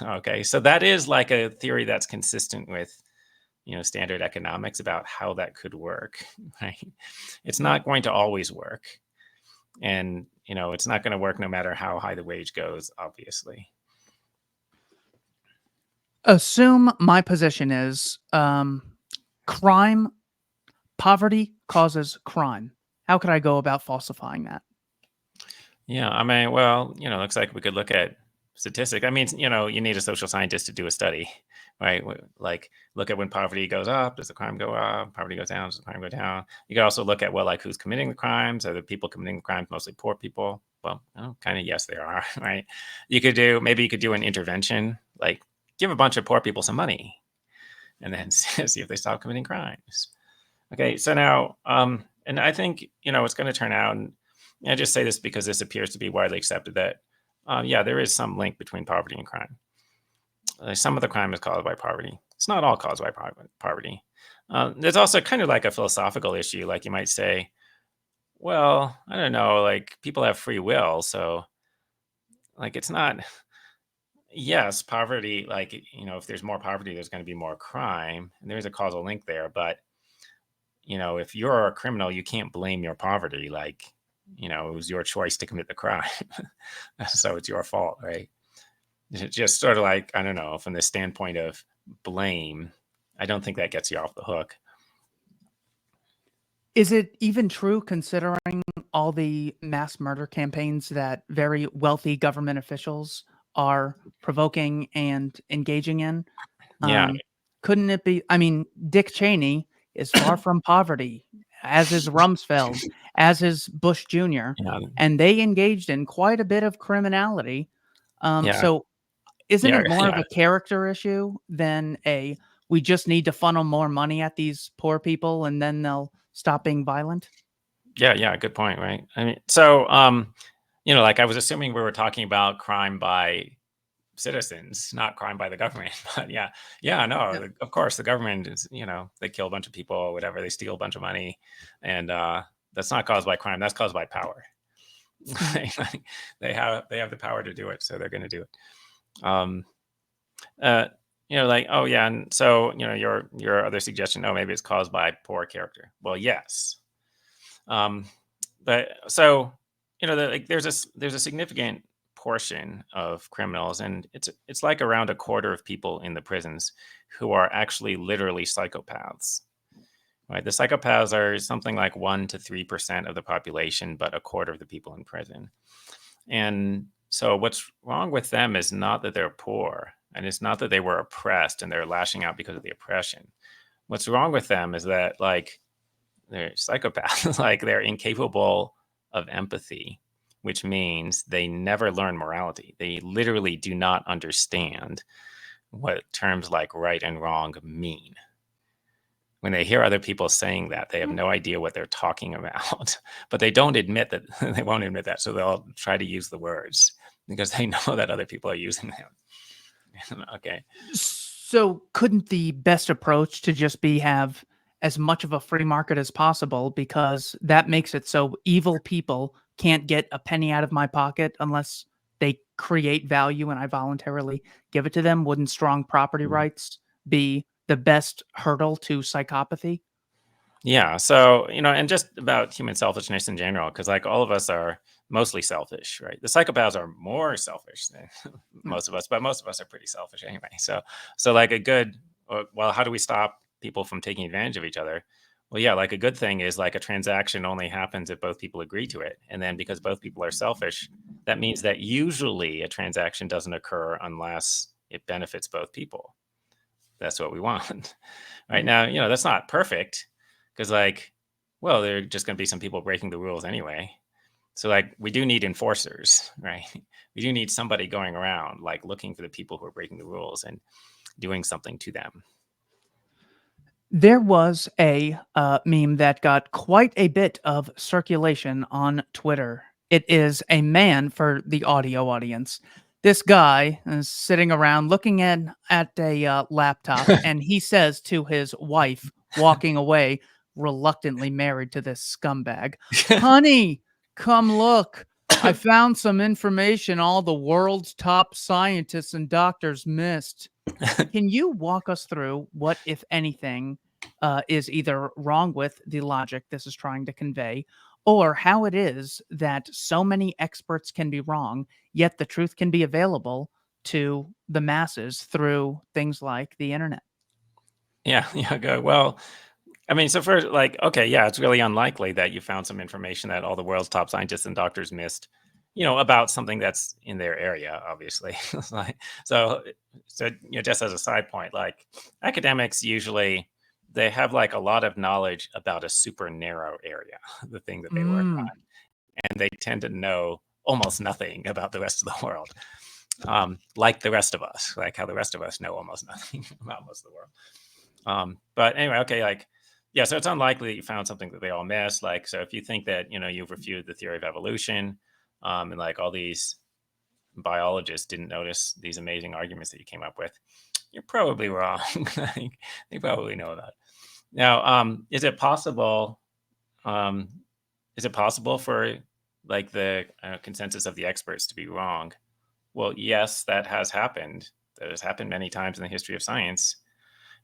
B: Okay, so that is like a theory that's consistent with standard economics about how that could work, right? It's not going to always work, and it's not going to work no matter how high the wage goes, obviously.
A: Assume my position is poverty causes crime. How could I go about falsifying that?
B: Yeah, I mean, well, looks like we could look at statistics. I mean, you need a social scientist to do a study, right? Like, look at when poverty goes up, does the crime go up? Poverty goes down, does the crime go down? You could also look at, well, like who's committing the crimes? Are the people committing the crimes mostly poor people? Well, kind of yes, they are, right? Maybe you could do an intervention, like give a bunch of poor people some money, and then see if they stop committing crimes. Okay, so now, and I think it's going to turn out. And I just say this because this appears to be widely accepted that, there is some link between poverty and crime. Some of the crime is caused by poverty. It's not all caused by poverty. There's also kind of like a philosophical issue. Like you might say, well, I don't know, like people have free will. So like it's not, yes, poverty, like, if there's more poverty, there's going to be more crime. And there's a causal link there. But, if you're a criminal, you can't blame your poverty. Like, it was your choice to commit the crime. So it's your fault, right? It's just sort of like, I don't know, from the standpoint of blame, I don't think that gets you off the hook.
A: Is it even true considering all the mass murder campaigns that very wealthy government officials are provoking and engaging in?
B: Yeah.
A: Couldn't it be? I mean, Dick Cheney is far from poverty, as is Rumsfeld, as is Bush Jr.,
B: Yeah.
A: and they engaged in quite a bit of criminality.
B: Yeah.
A: So isn't
B: Yeah.
A: it more of
B: Yeah.
A: a character issue than we just need to funnel more money at these poor people and then they'll stop being violent?
B: Yeah. Yeah. Good point. Right. I mean, so, like I was assuming we were talking about crime by citizens, not crime by the government. But yeah, no, of course the government is, they kill a bunch of people or whatever, they steal a bunch of money, and that's not caused by crime. That's caused by power. Like, they have the power to do it, so they're going to do it. Um, like, oh yeah, and so your other suggestion, oh, maybe it's caused by poor character. Well, yes, but so there's a significant portion of criminals, and it's like around a quarter of people in the prisons who are actually literally psychopaths. Right, the psychopaths are something like 1% to 3% of the population, but a quarter of the people in prison. And so, what's wrong with them is not that they're poor, and it's not that they were oppressed and they're lashing out because of the oppression. What's wrong with them is that, like, they're psychopaths, like they're incapable of empathy, which means they never learn morality. They literally do not understand what terms like right and wrong mean. When they hear other people saying that, they have no idea what they're talking about, but they don't admit that. They won't admit that. So they'll try to use the words because they know that other people are using them. Okay.
A: So couldn't the best approach to just be have as much of a free market as possible, because that makes it so evil people can't get a penny out of my pocket unless they create value and I voluntarily give it to them? Wouldn't strong property rights be the best hurdle to psychopathy?
B: Yeah. So, and just about human selfishness in general, because like all of us are mostly selfish, right? The psychopaths are more selfish than
A: Hmm.
B: most of us, but most of us are pretty selfish anyway. So like well, how do we stop people from taking advantage of each other? Well, yeah, like a good thing is like a transaction only happens if both people agree to it. And then because both people are selfish, that means that usually a transaction doesn't occur unless it benefits both people. That's what we want. Right
A: Mhm.
B: now, that's not perfect because, like, well, there are just going to be some people breaking the rules anyway. So like we do need enforcers, right? We do need somebody going around like looking for the people who are breaking the rules and doing something to them.
A: There was a meme that got quite a bit of circulation on Twitter. It is a man, for the audio audience. This guy is sitting around looking at a laptop, and he says to his wife, walking away, reluctantly married to this scumbag, "Honey, come look. I found some information all the world's top scientists and doctors missed." Can you walk us through what, if anything, is either wrong with the logic this is trying to convey, or how it is that so many experts can be wrong, yet the truth can be available to the masses through things like the internet?
B: Yeah, yeah, go. Well, I mean, so first, like, okay, yeah, it's really unlikely that you found some information that all the world's top scientists and doctors missed, about something that's in their area, obviously. It's like, so, just as a side point, like academics usually they have like a lot of knowledge about a super narrow area, the thing that they work
A: Mm.
B: on, and they tend to know almost nothing about the rest of the world, like the rest of us, like how the rest of us know almost nothing about most of the world. But anyway, okay, like, yeah, so it's unlikely that you found something that they all missed. Like, so if you think that, you've refuted the theory of evolution, and like all these biologists didn't notice these amazing arguments that you came up with, you're probably wrong. Like, they probably know about it. Now, um, is it possible for like the consensus of the experts to be wrong? Well, yes, that has happened. That has happened many times in the history of science.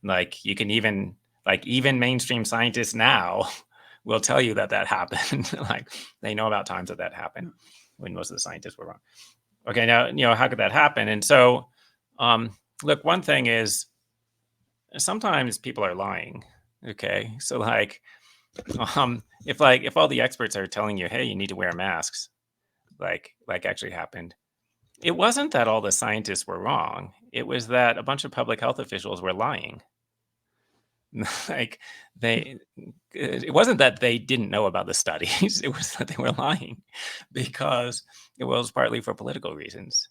B: Like you can even mainstream scientists now will tell you that happened. Like they know about times that happened when most of the scientists were wrong. Okay, now how could that happen? And so, look, one thing is sometimes people are lying. Okay, so like, if all the experts are telling you, hey, you need to wear masks, like actually happened. It wasn't that all the scientists were wrong. It was that a bunch of public health officials were lying. Like they it wasn't that they didn't know about the studies, it was that they were lying because it was partly for political reasons.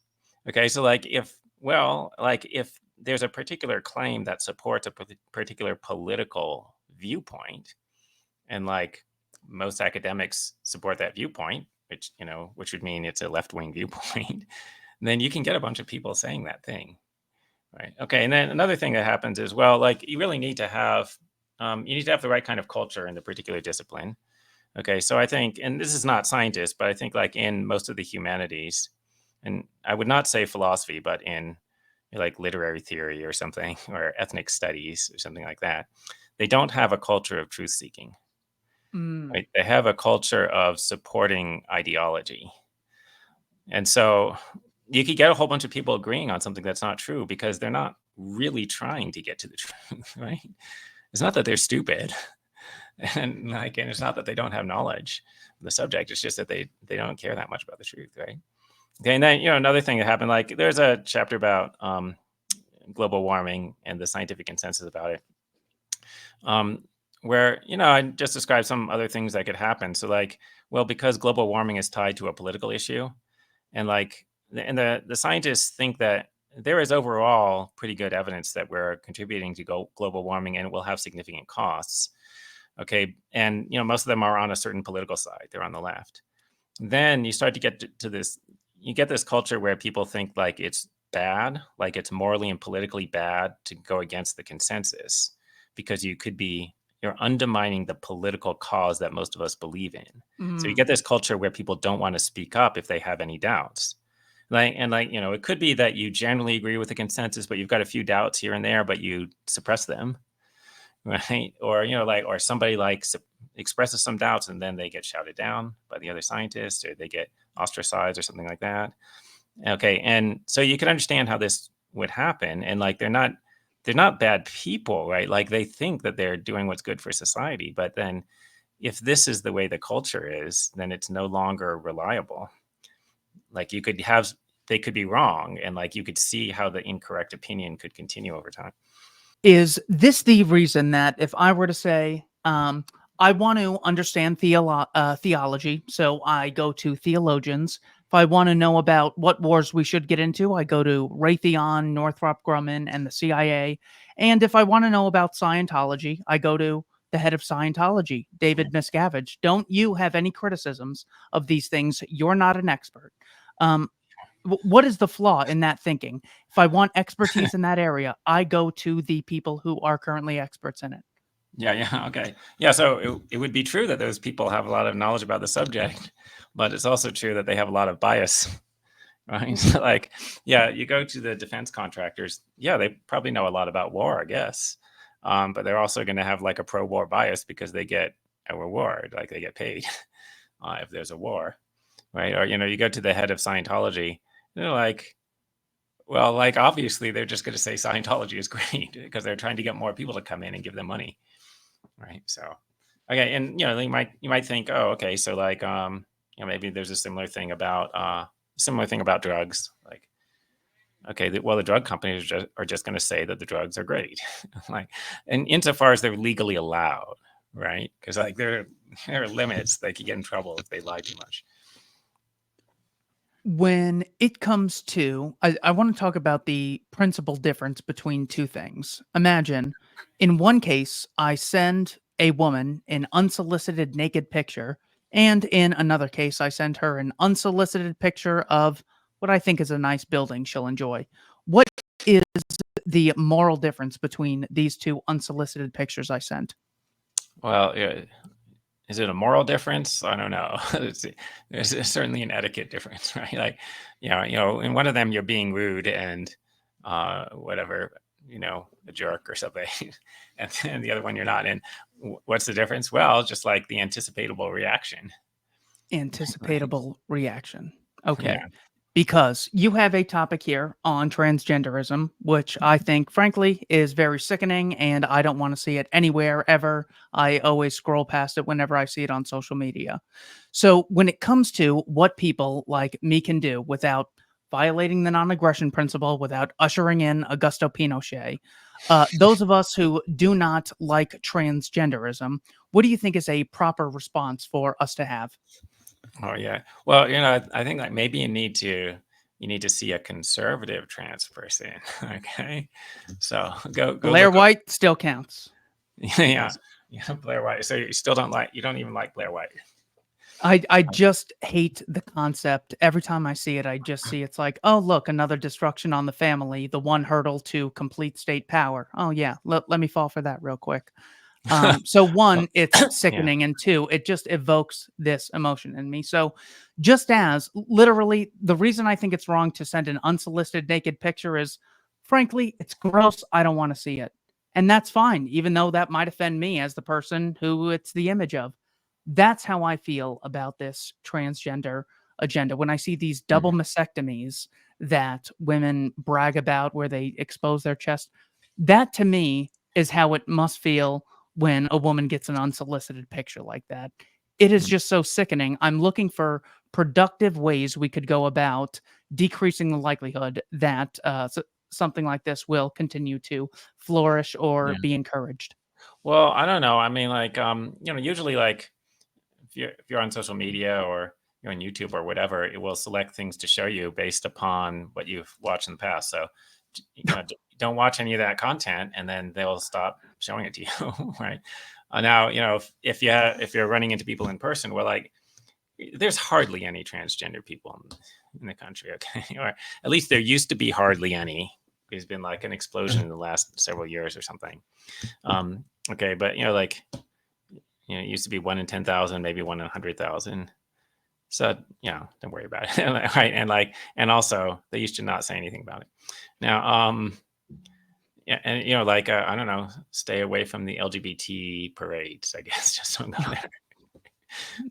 B: Okay, so if there's a particular claim that supports a particular political viewpoint, and like most academics support that viewpoint, which would mean it's a left-wing viewpoint, then you can get a bunch of people saying that thing. Right. Okay. And then another thing that happens is, well, like you really need to have the right kind of culture in the particular discipline. Okay. So I think, and this is not scientists, but I think like in most of the humanities, and I would not say philosophy, but in like literary theory or something, or ethnic studies or something like that, they don't have a culture of truth seeking.
A: Mm.
B: Right? They have a culture of supporting ideology. And so you could get a whole bunch of people agreeing on something that's not true because they're not really trying to get to the truth, right? It's not that they're stupid, and it's not that they don't have knowledge of the subject. It's just that they don't care that much about the truth, right? Okay, and then another thing that happened, like there's a chapter about global warming and the scientific consensus about it, where I just described some other things that could happen. So like, well, because global warming is tied to a political issue, and like the scientists think that there is overall pretty good evidence that we're contributing to global warming and it will have significant costs. Okay, and most of them are on a certain political side. They're on the left. Then you start to get to this. You get this culture where people think like it's bad, like it's morally and politically bad to go against the consensus because you're undermining the political cause that most of us believe in. So you
A: Mm.
B: get this culture where people don't want to speak up if they have any doubts. It could be that you generally agree with the consensus, but you've got a few doubts here and there, but you suppress them, right? Or or somebody expresses some doubts and then they get shouted down by the other scientists, or they get ostracized or something like that. Okay, and so you can understand how this would happen, and like they're not bad people, right? Like they think that they're doing what's good for society, but then if this is the way the culture is, then it's no longer reliable. Like they could be wrong, and like you could see how the incorrect opinion could continue over time.
A: Is this the reason that if I were to say, I want to understand theology, so I go to theologians. If I want to know about what wars we should get into, I go to Raytheon, Northrop Grumman, and the CIA. And if I want to know about Scientology, I go to the head of Scientology, David Miscavige. Don't you have any criticisms of these things? You're not an expert. Um, what is the flaw in that thinking? If I want expertise in that area, I go to the people who are currently experts in it.
B: Yeah, okay. Yeah, so it would be true that those people have a lot of knowledge about the subject, but it's also true that they have a lot of bias, right? So like, yeah, you go to the defense contractors, yeah, they probably know a lot about war, I guess. But they're also going to have like a pro-war bias because they get a reward, like they get paid if there's a war, right? Or, you go to the head of Scientology, they're like, well, like obviously they're just going to say Scientology is great because they're trying to get more people to come in and give them money. Right. So, okay. And, you might think, oh, okay. So like, maybe there's a similar thing about drugs. Like, okay, the drug companies are just going to say that the drugs are great. Like, and insofar as they're legally allowed, right? Because like there are limits. They could get in trouble if they lie too much.
A: When it comes to, I want to talk about the principal difference between two things. Imagine, in one case, I send a woman an unsolicited naked picture, and in another case, I send her an unsolicited picture of what I think is a nice building she'll enjoy. What is the moral difference between these two unsolicited pictures I sent?
B: Well, yeah, is it a moral difference? I don't know. There's certainly an etiquette difference, right? Like, in one of them you're being rude and whatever, a jerk or something, and then the other one you're not. And what's the difference? Well, just like the anticipatable reaction. Right?
A: Anticipatable reaction. Okay.
B: Yeah.
A: Because you have a topic here on transgenderism, which I think, frankly, is very sickening, and I don't want to see it anywhere ever. I always scroll past it whenever I see it on social media. So, when it comes to what people like me can do without violating the non aggression principle, without ushering in Augusto Pinochet, those of us who do not like transgenderism, what do you think is a proper response for us to have?
B: Oh yeah. Well, I think like maybe you need to see a conservative trans person. Okay. So go
A: Blair
B: look up.
A: White still counts.
B: Yeah. Yeah, Blair White. So you don't even like Blair White.
A: I just hate the concept. Every time I see it, I just see it's like, oh, look, another destruction on the family, the one hurdle to complete state power. Oh, yeah, let me fall for that real quick. So
B: Well,
A: one, it's
B: yeah.
A: sickening, and two, it just evokes this emotion in me. So just as literally the reason I think it's wrong to send an unsolicited naked picture is frankly, it's gross. I don't want to see it. And that's fine, even though that might offend me as the person who it's the image of. That's how I feel about this transgender agenda. When I see these double
B: Mhm.
A: mastectomies that women brag about where they expose their chest, that to me is how it must feel when a woman gets an unsolicited picture like that. It is just so sickening. I'm looking for productive ways we could go about decreasing the likelihood that something like this will continue to flourish or
B: Yeah.
A: be encouraged.
B: Well, I don't know. I mean, like, usually like if you're on social media or you're on YouTube or whatever, it will select things to show you based upon what you've watched in the past. So, don't watch any of that content, and then they'll stop showing it to you, right? Now, if you're running into people in person, well, like, there's hardly any transgender people in the country, okay, or at least there used to be hardly any. There's been like an explosion in the last several years or something. Okay, but like it used to be 1 in 10,000, maybe 1 in 100,000. So don't worry about it, right? And also they used to not say anything about it. Now, yeah, and like I don't know, stay away from the LGBT parades. I guess just don't go there.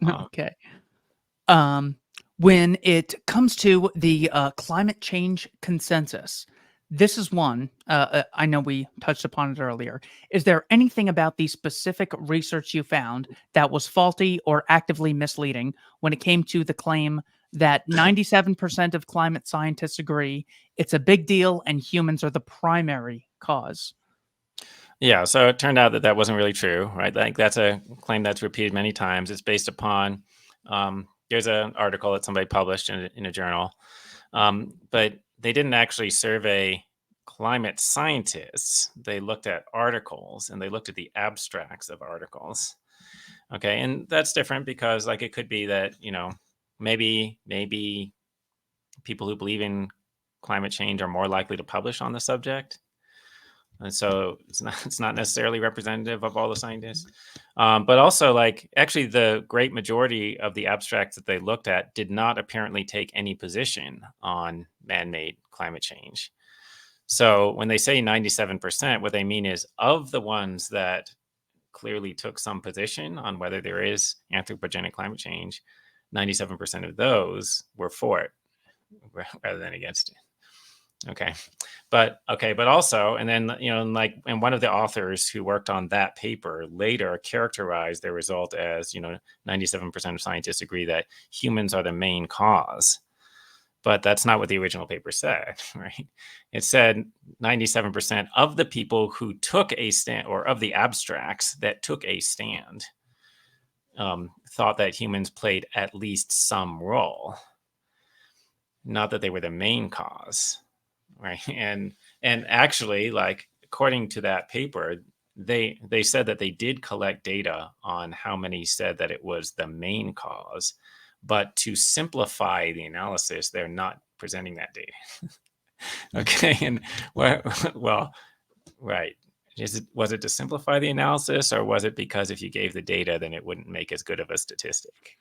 B: Um,
A: Okay. Um, when it comes to the climate change consensus, this is one. I know we touched upon it earlier. Is there anything about the specific research you found that was faulty or actively misleading when it came to the claim that 97% of climate scientists agree it's a big deal and humans are the primary cause?
B: Yeah, so it turned out that that wasn't really true, right? Like that's a claim that's repeated many times. It's based upon there's an article that somebody published in a journal, but they didn't actually survey climate scientists. They looked at articles and they looked at the abstracts of articles. Okay, and that's different because like it could be that maybe people who believe in climate change are more likely to publish on the subject. And so it's not necessarily representative of all the scientists, but also like actually the great majority of the abstracts that they looked at did not apparently take any position on man-made climate change. So when they say 97%, what they mean is of the ones that clearly took some position on whether there is anthropogenic climate change, 97% of those were for it rather than against it. Okay. But also, and then, and one of the authors who worked on that paper later characterized their result as, 97% of scientists agree that humans are the main cause. But that's not what the original paper said, right? It said 97% of the people who took a stand, or of the abstracts that took a stand, thought that humans played at least some role, not that they were the main cause. Right. And actually, like, according to that paper, they said that they did collect data on how many said that it was the main cause, but to simplify the analysis, they're not presenting that data. Okay. And well, right. Was it to simplify the analysis, or was it because if you gave the data, then it wouldn't make as good of a statistic?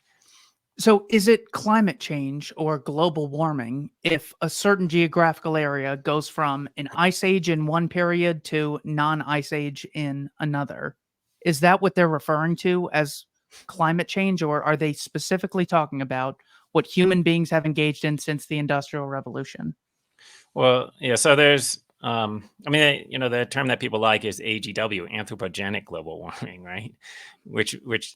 A: So, is it climate change or global warming if a certain geographical area goes from an ice age in one period to non-ice age in another? Is that what they're referring to as climate change, or are they specifically talking about what human beings have engaged in since the Industrial Revolution?
B: Well, yeah. So there's, the term that people like is AGW, anthropogenic global warming, right?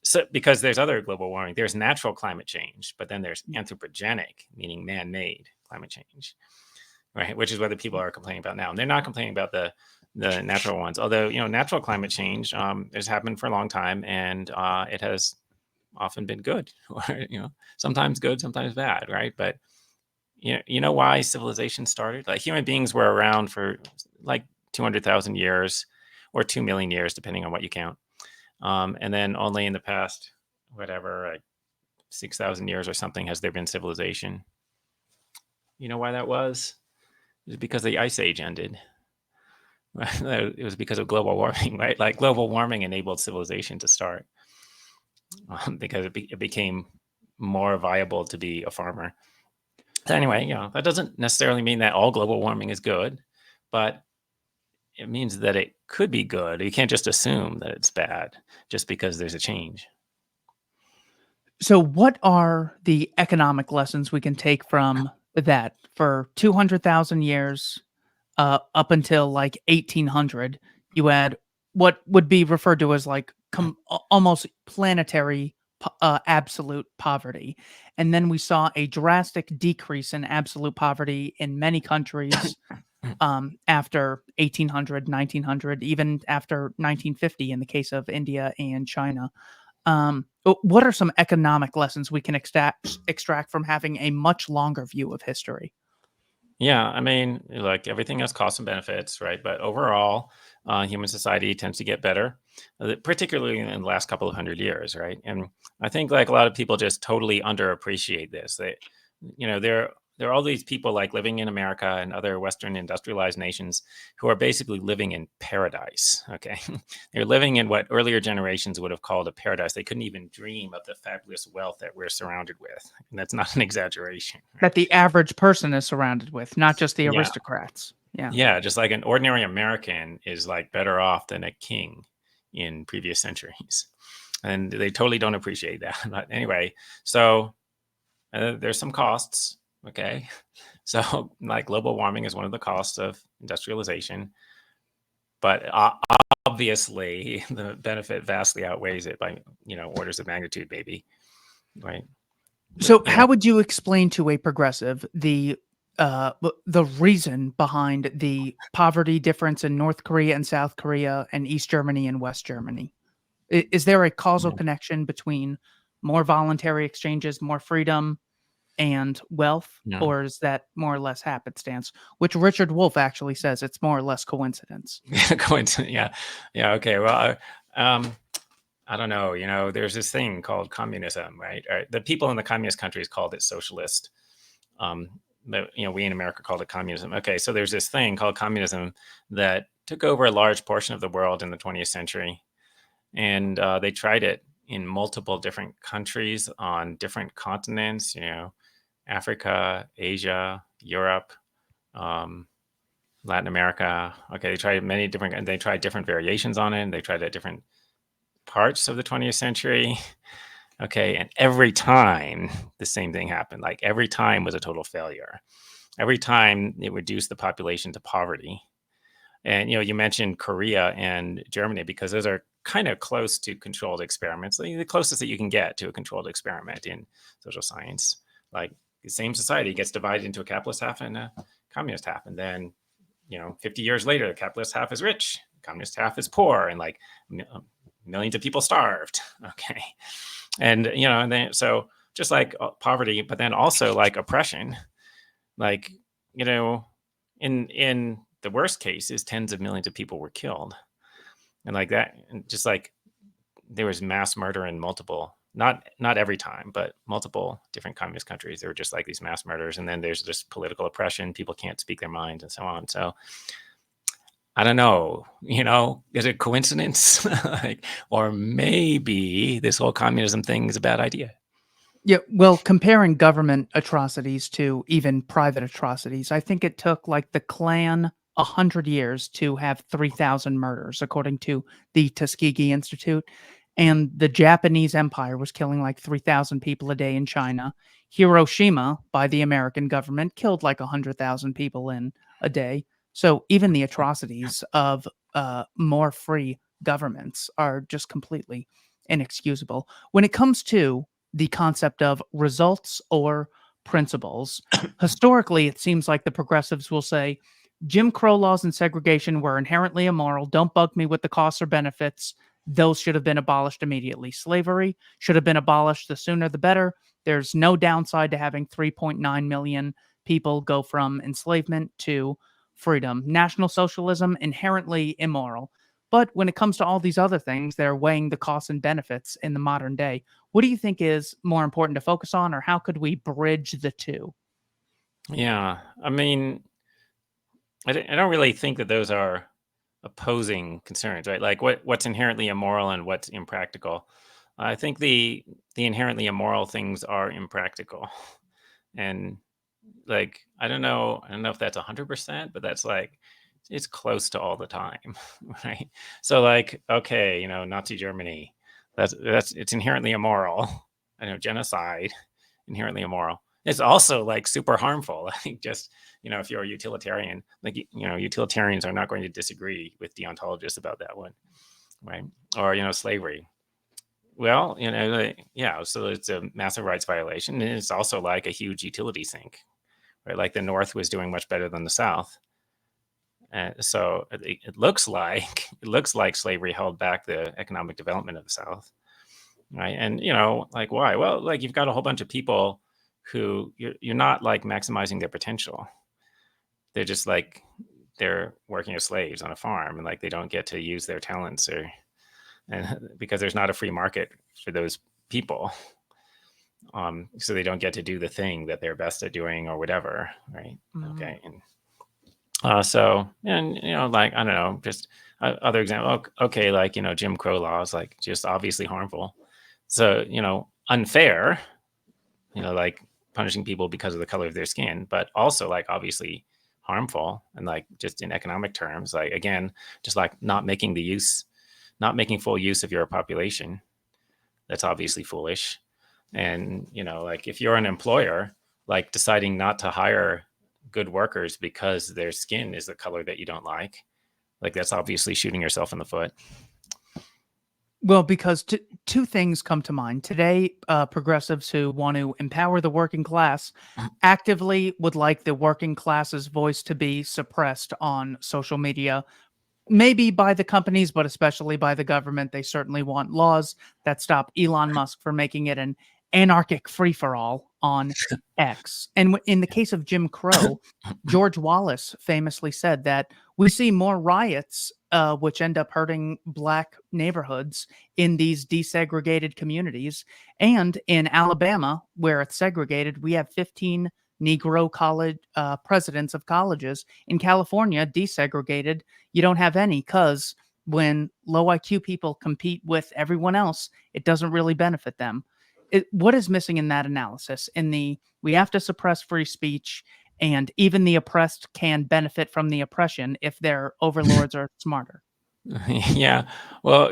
B: So because there's other global warming, there's natural climate change, but then there's anthropogenic, meaning man-made climate change, right? Which is what the people are complaining about now. And they're not complaining about the natural ones, although natural climate change has happened for a long time, and it has often been good, or sometimes good, sometimes bad, right? But you know why civilization started? Like human beings were around for like 200,000 years or 2 million years, depending on what you count. And then only in the past, whatever, like 6,000 years or something, has there been civilization. You know why that was? It was because the ice age ended. It was because of global warming, right? Like global warming enabled civilization to start because it became more viable to be a farmer. So anyway, that doesn't necessarily mean that all global warming is good, but it means that it could be good. You can't just assume that it's bad just because there's a change.
A: So, what are the economic lessons we can take from that for 200,000 years up until like 1800? You had what would be referred to as like almost planetary absolute poverty. And then we saw a drastic decrease in absolute poverty in many countries after 1800, 1900, even after 1950 in the case of India and China. What are some economic lessons we can extract from having a much longer view of history?
B: Yeah, I mean, like everything has costs and benefits, right? But overall, human society tends to get better, particularly in the last couple of hundred years, right? And I think like a lot of people just totally underappreciate this. There are all these people like living in America and other Western industrialized nations who are basically living in paradise. Okay, they're living in what earlier generations would have called a paradise. They couldn't even dream of the fabulous wealth that we're surrounded with, and that's not an exaggeration. Right?
A: That the average person is surrounded with, not just the
B: Yeah,
A: aristocrats. Yeah.
B: yeah, just like an ordinary American is like better off than a king in previous centuries, and they totally don't appreciate that. But anyway, so there's some costs. Okay, so like global warming is one of the costs of industrialization, but obviously the benefit vastly outweighs it by orders of magnitude, baby. Right? But
A: So, how would you explain to a progressive the the reason behind the poverty difference in North Korea and South Korea and East Germany and West Germany? Is there a causal
B: Yeah.
A: connection between more voluntary exchanges, more freedom, and wealth,
B: Yeah.
A: or is that more or less happenstance? Which Richard Wolff actually says it's more or less coincidence.
B: Coincidence. Yeah. Yeah. Okay. Well, I don't know. There's this thing called communism, right? The people in the communist countries called it socialist. Um, but we in America called it communism. Okay, so there's this thing called communism that took over a large portion of the world in the 20th century, and they tried it in multiple different countries on different continents. Africa, Asia, Europe, um, Latin America. Okay, they tried many different, and they tried different variations on it. And they tried it at different parts of the 20th century. Okay, and every time the same thing happened. Like every time was a total failure. Every time it reduced the population to poverty. And you mentioned Korea and Germany because those are kind of close to controlled experiments, like the closest that you can get to a controlled experiment in social science. Like the same society gets divided into a capitalist half and a communist half, and then 50 years later, the capitalist half is rich, the communist half is poor, and like millions of people starved. Okay, and and then so just like poverty, but then also like oppression, like in the worst cases, tens of millions of people were killed, and like that, and just like there was mass murder in multiple, not every time, but multiple different communist countries. There were just like these mass murders, and then there's just political oppression. People can't speak their minds, and so on. So I don't know, is it coincidence? Or maybe this whole communism thing is a bad idea.
A: Yeah, well, comparing government atrocities to even private atrocities, I think it took like the Klan 100 years to have 3,000 murders, according to the Tuskegee Institute. And the Japanese Empire was killing like 3,000 people a day in China. Hiroshima, by the American government, killed like 100,000 people in a day. So even the atrocities of more free governments are just completely inexcusable. When it comes to the concept of results or principles. Historically, it seems like the progressives will say Jim Crow laws and segregation were inherently immoral. Don't bug me with the costs or benefits. Those should have been abolished immediately. Slavery should have been abolished the sooner the better. There's no downside to having 3.9 million people go from enslavement to freedom. National socialism, inherently immoral. But when it comes to all these other things, they're weighing the costs and benefits in the modern day. What do you think is more important to focus on, or how could we bridge the two?
B: Yeah, I mean, I don't really think that those are opposing concerns, right? Like what's inherently immoral and what's impractical. I think the inherently immoral things are impractical, and like I don't know if that's 100%, but that's like it's close to all the time, right? So like, okay, Nazi Germany, that's it's inherently immoral. I know genocide, inherently immoral. It's also like super harmful. I think just if you're a utilitarian, like utilitarians are not going to disagree with deontologists about that one, right? Or slavery. Well, yeah. So it's a massive rights violation, and it's also like a huge utility sink, right? Like the North was doing much better than the South. So it looks like slavery held back the economic development of the South, right? And like why? Well, like you've got a whole bunch of people who you're not like maximizing their potential. They're just like they're working as slaves on a farm, and like they don't get to use their talents and because there's not a free market for those people. So they don't get to do the thing that they're best at doing or whatever, right?
A: Mm.
B: Okay, and so, and like I don't know, just other example. Okay, like Jim Crow laws, like just obviously harmful. So unfair. Like punishing people because of the color of their skin, but also like obviously harmful and like just in economic terms, like again, just like not making full use of your population. That's obviously foolish. And like if you're an employer, like deciding not to hire good workers because their skin is the color that you don't like that's obviously shooting yourself in the foot.
A: Well, because two things come to mind. Today, progressives who want to empower the working class actively would like the working class's voice to be suppressed on social media, maybe by the companies, but especially by the government. They certainly want laws that stop Elon Musk from making it an anarchic free for all on X. And in the case of Jim Crow, George Wallace famously said that we see more riots, which end up hurting Black neighborhoods in these desegregated communities. And in Alabama, where it's segregated, we have 15 Negro college presidents of colleges. In California, desegregated, you don't have any, because when low IQ people compete with everyone else, it doesn't really benefit them. What is missing in that analysis? In the we have to suppress free speech, and even the oppressed can benefit from the oppression if their overlords are smarter.
B: Yeah. Well,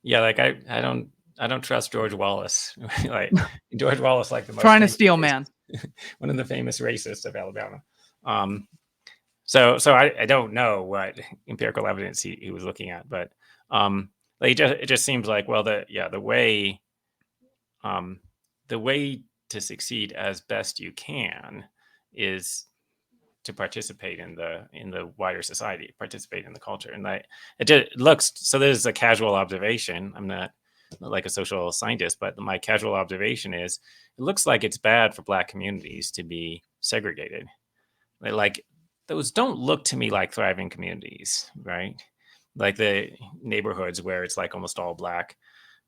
B: yeah, like I don't trust George Wallace. Like George Wallace, like the most
A: Trying to
B: famous
A: steal, man.
B: one of the famous racists of Alabama. Um, so I don't know what empirical evidence he was looking at, but like it just seems like, well, um, the way to succeed as best you can is to participate in the wider society, participate in the culture. And it just looks, so this is a casual observation. I'm not like a social scientist, but my casual observation is it looks like it's bad for Black communities to be segregated. Like those don't look to me like thriving communities, right? Like the neighborhoods where it's like almost all Black,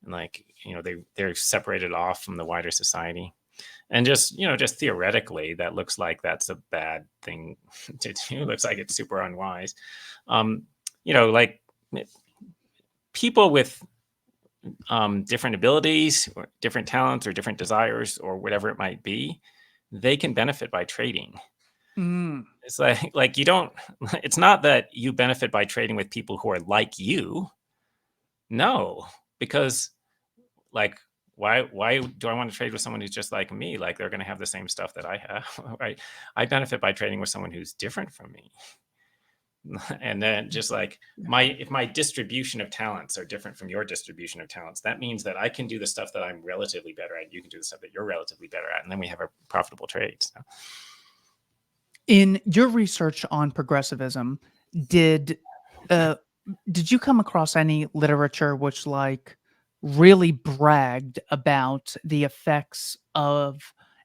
B: and like, they're separated off from the wider society. And just theoretically, that looks like that's a bad thing to do. It looks like it's super unwise. Like people with different abilities or different talents or different desires or whatever it might be, they can benefit by trading.
A: Mm.
B: It's like you don't. It's not that you benefit by trading with people who are like you. No, because like why do I want to trade with someone who's just like me? Like they're going to have the same stuff that I have, right? I benefit by trading with someone who's different from me. And then just like if my distribution of talents are different from your distribution of talents, that means that I can do the stuff that I'm relatively better at. You can do the stuff that you're relatively better at, and then we have a profitable trade. So.
A: In your research on progressivism, did you come across any literature which like really bragged about the effects of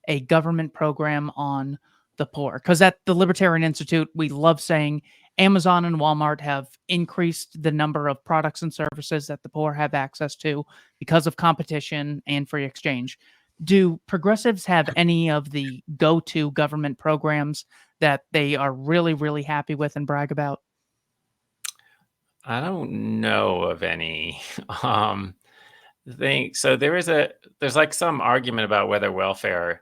A: a government program on the poor? Because at the Libertarian Institute, we love saying Amazon and Walmart have increased the number of products and services that the poor have access to because of competition and free exchange. Do progressives have any of the go-to government programs that they are really, really happy with and brag about?
B: I don't know of any. Thing. So there's like some argument about whether welfare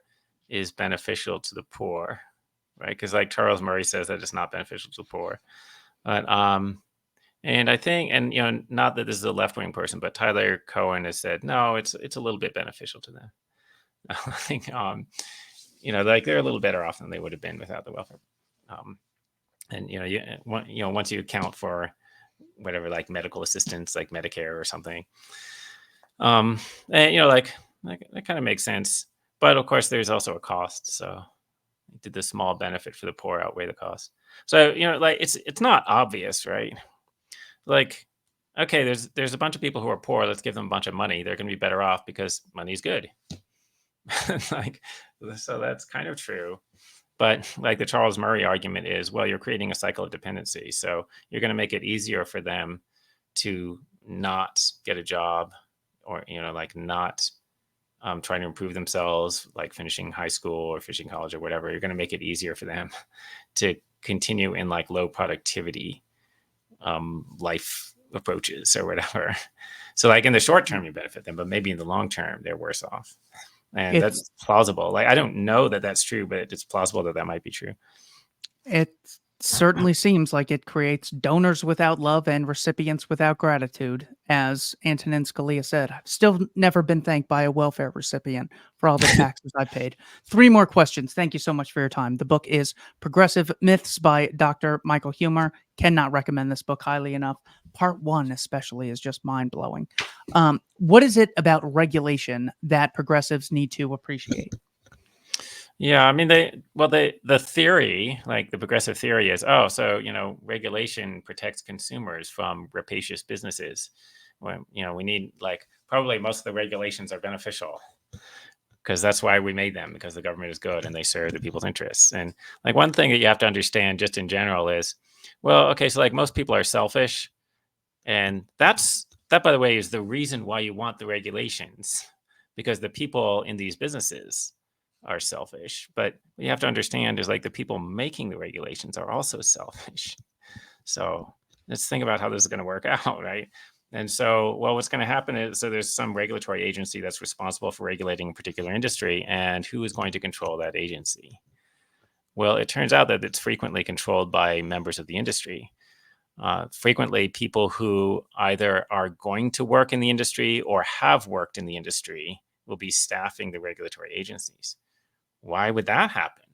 B: is beneficial to the poor, right? Because like Charles Murray says that it's not beneficial to the poor. But and I think, and not that this is a left wing person, but Tyler Cohen has said no, it's a little bit beneficial to them. I think like they're a little better off than they would have been without the welfare. And once you account for whatever, like medical assistance, like Medicare or something, and like that kind of makes sense. But of course, there's also a cost. So did the small benefit for the poor outweigh the cost? So like it's not obvious, right? Like, okay, there's a bunch of people who are poor. Let's give them a bunch of money. They're going to be better off because money's good. Like, so that's kind of true. But like the Charles Murray argument is, well, you're creating a cycle of dependency. So you're going to make it easier for them to not get a job, or like not trying to improve themselves, like finishing high school or finishing college or whatever. You're going to make it easier for them to continue in like low productivity life approaches or whatever. So like in the short term you benefit them, but maybe in the long term they're worse off. And that's plausible. Like I don't know that that's true, but it's plausible that might be true.
A: It's Certainly seems like it creates donors without love and recipients without gratitude. As Antonin Scalia said, I've still never been thanked by a welfare recipient for all the taxes I paid. 3 more questions. Thank you so much for your time. The book is Progressive Myths by Dr. Michael Huemer. Cannot recommend this book highly enough. Part 1 especially is just mind-blowing. What is it about regulation that progressives need to appreciate?
B: Yeah, I mean, the theory, like the progressive theory is, oh, so, regulation protects consumers from rapacious businesses. When, we need, like, probably most of the regulations are beneficial because that's why we made them, because the government is good and they serve the people's interests. And like one thing that you have to understand just in general is, well, okay, so like most people are selfish, and that, by the way, is the reason why you want the regulations, because the people in these businesses are selfish. But what you have to understand is like the people making the regulations are also selfish. So let's think about how this is going to work out, right? And so, well, what's going to happen is, so there's some regulatory agency that's responsible for regulating a particular industry, and who is going to control that agency? Well, it turns out that it's frequently controlled by members of the industry. Frequently, people who either are going to work in the industry or have worked in the industry will be staffing the regulatory agencies. Why would that happen?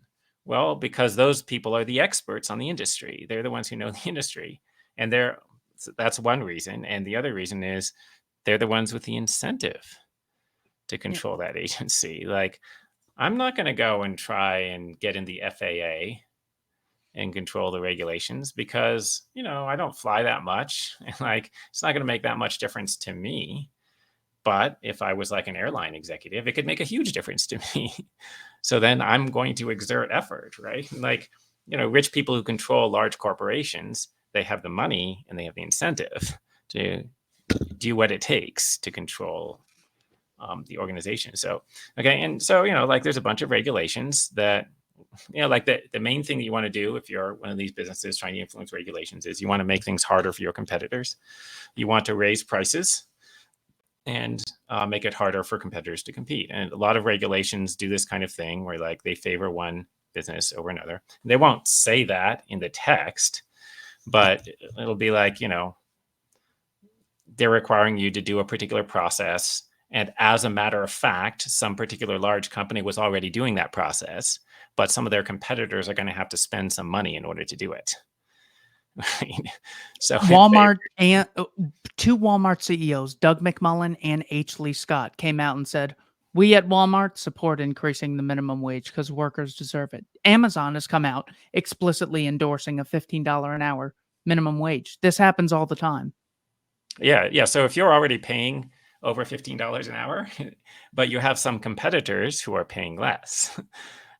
B: Well, because those people are the experts on the industry. They're the ones who know the industry. And that's one reason. And the other reason is they're the ones with the incentive to control that agency. Like, I'm not going to go and try and get in the FAA and control the regulations because, I don't fly that much. And like, it's not going to make that much difference to me. But if I was like an airline executive, it could make a huge difference to me. So then I'm going to exert effort, right? Like, rich people who control large corporations, they have the money and they have the incentive to do what it takes to control the organization. So, okay. And so, like there's a bunch of regulations that, like the main thing that you want to do if you're one of these businesses trying to influence regulations is you want to make things harder for your competitors. You want to raise prices and make it harder for competitors to compete. And a lot of regulations do this kind of thing where like they favor one business over another. They won't say that in the text, but it'll be like, they're requiring you to do a particular process. And as a matter of fact, some particular large company was already doing that process, but some of their competitors are going to have to spend some money in order to do it. Right? So
A: Walmart and 2 Walmart CEOs, Doug McMullen and Lee Scott, came out and said, "We at Walmart support increasing the minimum wage because workers deserve it." Amazon has come out explicitly endorsing a $15 an hour minimum wage. This happens all the time.
B: Yeah. So if you're already paying over $15 an hour, but you have some competitors who are paying less,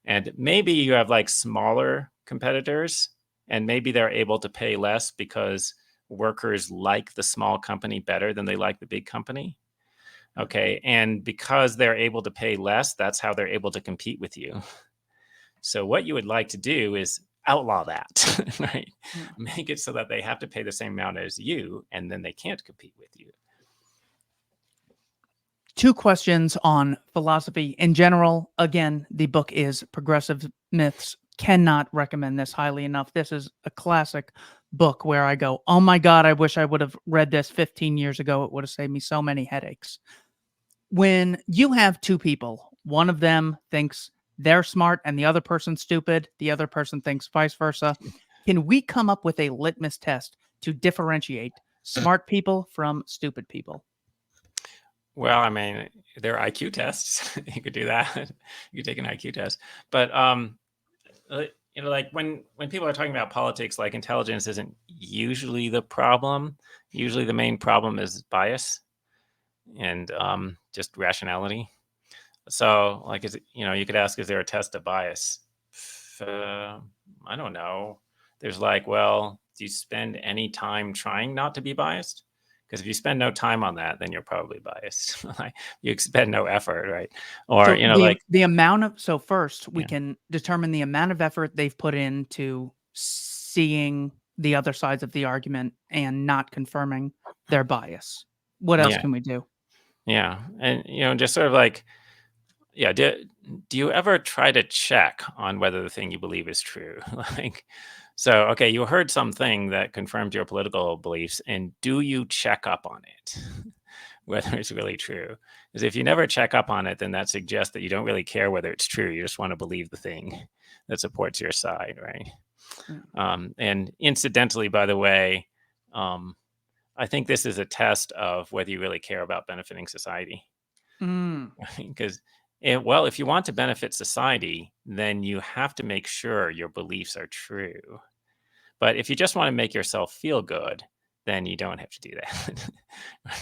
B: and maybe you have like smaller competitors, and maybe they're able to pay less because workers like the small company better than they like the big company. Okay. And because they're able to pay less, that's how they're able to compete with you. So what you would like to do is outlaw that, right? Make it so that they have to pay the same amount as you, and then they can't compete with you.
A: 2 questions on philosophy in general. Again, the book is Progressive Myths. Cannot recommend this highly enough. This is a classic book where I go, "Oh my God, I wish I would have read this 15 years ago. It would have saved me so many headaches." When you have 2 people, one of them thinks they're smart and the other person stupid, the other person thinks vice versa, can we come up with a litmus test to differentiate smart people from stupid people?
B: Well, I mean, there are IQ tests. You could do that. You could take an IQ test. But like when people are talking about politics, like intelligence isn't usually the problem. Usually the main problem is bias and just rationality. So like you could ask, is there a test of bias? I don't know. There's like, well, do you spend any time trying not to be biased? Because if you spend no time on that, then you're probably biased. Like, you spend no effort, right? Or
A: So
B: like,
A: the amount of so first we
B: yeah,
A: can determine the amount of effort they've put into seeing the other sides of the argument and not confirming their bias. What else
B: yeah,
A: can we do?
B: yeah, and just sort of like yeah. Do you ever try to check on whether the thing you believe is true? Like, so, okay, you heard something that confirmed your political beliefs, and do you check up on it? Whether it's really true. Because if you never check up on it, then that suggests that you don't really care whether it's true. You just want to believe the thing that supports your side, right?
A: Yeah.
B: And incidentally, by the way, um, I think this is a test of whether you really care about benefiting society.
A: Mm.
B: Because, well, if you want to benefit society, then you have to make sure your beliefs are true. But if you just want to make yourself feel good, then you don't have to do that.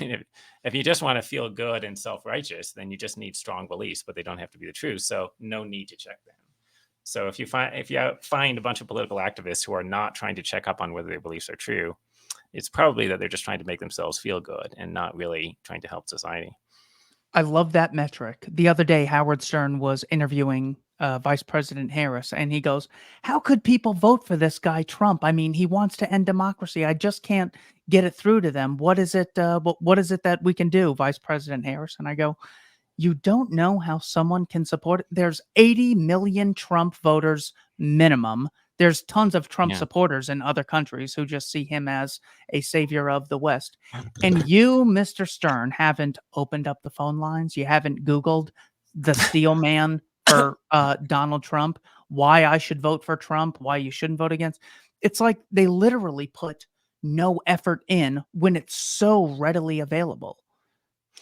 B: Right? If you just want to feel good and self-righteous, then you just need strong beliefs, but they don't have to be the truth. So no need to check them. So if you find a bunch of political activists who are not trying to check up on whether their beliefs are true, it's probably that they're just trying to make themselves feel good and not really trying to help society.
A: I love that metric. The other day, Howard Stern was interviewing Vice President Harris, and he goes, "How could people vote for this guy Trump? I mean, he wants to end democracy. I just can't get it through to them. What is it? What is it that we can do, Vice President Harris?" And I go, "You don't know how someone can support it. There's 80 million Trump voters minimum. There's tons of Trump
B: Yeah.
A: supporters in other countries who just see him as a savior of the West. And you, Mr. Stern, haven't opened up the phone lines. You haven't Googled the steel man for Donald Trump, why I should vote for Trump, why you shouldn't vote against." It's like they literally put no effort in when it's so readily available.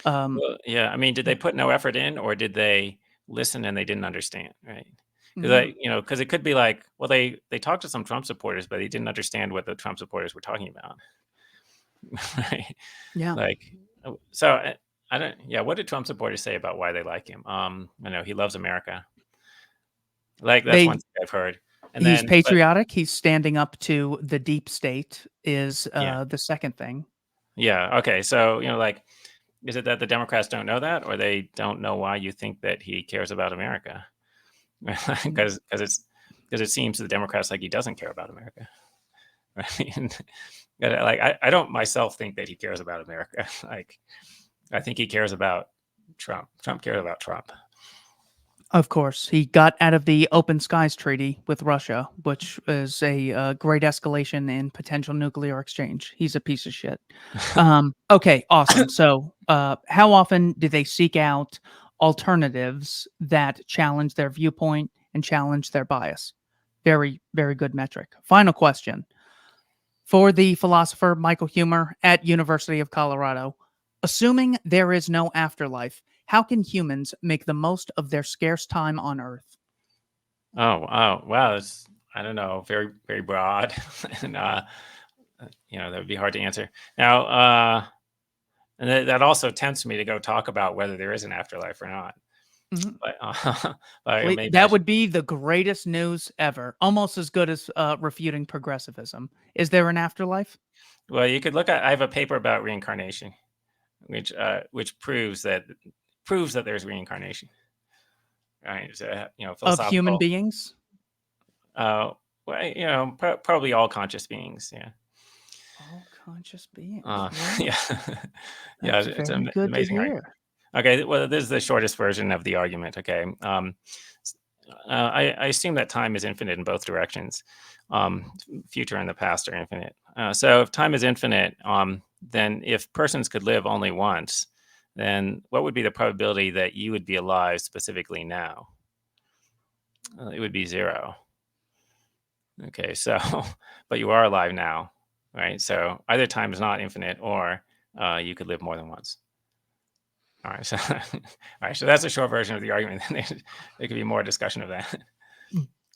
A: Um,
B: Well, yeah. I mean, did they put no effort in, or did they listen and they didn't understand? Right? Because
A: mhm.
B: because it could be like, well, they talked to some Trump supporters, but they didn't understand what the Trump supporters were talking about. Right?
A: Yeah.
B: Like, so I don't. Yeah, what did Trump supporters say about why they like him? I know he loves America. Like that's one
A: They
B: thing I've heard. And
A: He's
B: then, but
A: patriotic, he's standing up to the deep state is,
B: yeah,
A: the second thing.
B: yeah, okay. So like, is it that the Democrats don't know that, or they don't know why you think that he cares about America?
A: Mm.
B: Because it seems to the Democrats like he doesn't care about America, right? And, like I don't myself think that he cares about America. Like I think he cares about Trump. Trump cares about Trump.
A: Of course, he got out of the Open Skies Treaty with Russia, which is a, great escalation in potential nuclear exchange. He's a piece of shit. Okay, awesome. So, how often do they seek out alternatives that challenge their viewpoint and challenge their bias? Very, very good metric. Final question. For the philosopher Michael Huemer at University of Colorado, assuming there is no afterlife, how can humans make the most of their scarce time on Earth?
B: Oh, wow. It's, I don't know, very, very broad. And, that would be hard to answer. Now, and that also tempts me to go talk about whether there is an afterlife or not.
A: Mhm.
B: But, but maybe I
A: That
B: should.
A: would be the greatest news ever, almost as good as refuting progressivism. Is there an afterlife?
B: Well, you could look at. I have a paper about reincarnation, which proves that there's reincarnation. Right? It's a
A: Of human
B: philosophical.
A: beings?
B: Uh, well, probably all conscious beings. Yeah.
A: All conscious beings.
B: Uh,
A: Well,
B: yeah. Yeah.
A: that's
B: It's
A: very
B: an
A: good to
B: amazing argument.
A: hear.
B: Okay, well, this is the shortest version of the argument. Okay, I assume that time is infinite in both directions. Future and the past are infinite. So if time is infinite, then if persons could live only once, then what would be the probability that you would be alive specifically now? It would be zero. Okay, so but you are alive now, right? So either time is not infinite, or you could live more than once. All right, so all right, so that's a short version of the argument. There could be more discussion of that.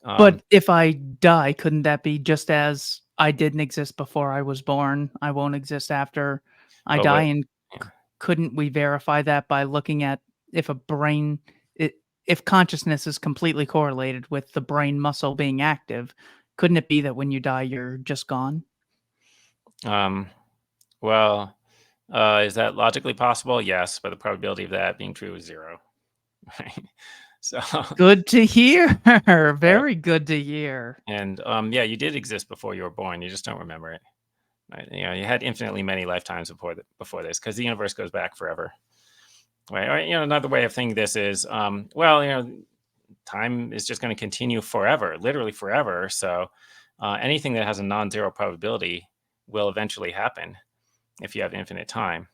B: Um,
A: But if I die, couldn't that be just as I didn't exist before I was born, I won't exist after I
B: but
A: die?
B: what?
A: And
B: Yeah.
A: couldn't we verify that by looking at if a brain I if consciousness is completely correlated with the brain muscle being active, couldn't it be that when you die, you're just gone?
B: Um, well, is that logically possible? Yes, but the probability of that being true is zero. Right. So,
A: Good to hear.
B: uh,
A: Very good to hear.
B: and yeah, you did exist before you were born. You just don't remember it. Right? You had infinitely many lifetimes before this, because the universe goes back forever. Right. Or, another way of thinking this is, well, time is just going to continue forever, literally forever. So anything that has a non-zero probability will eventually happen if you have infinite time.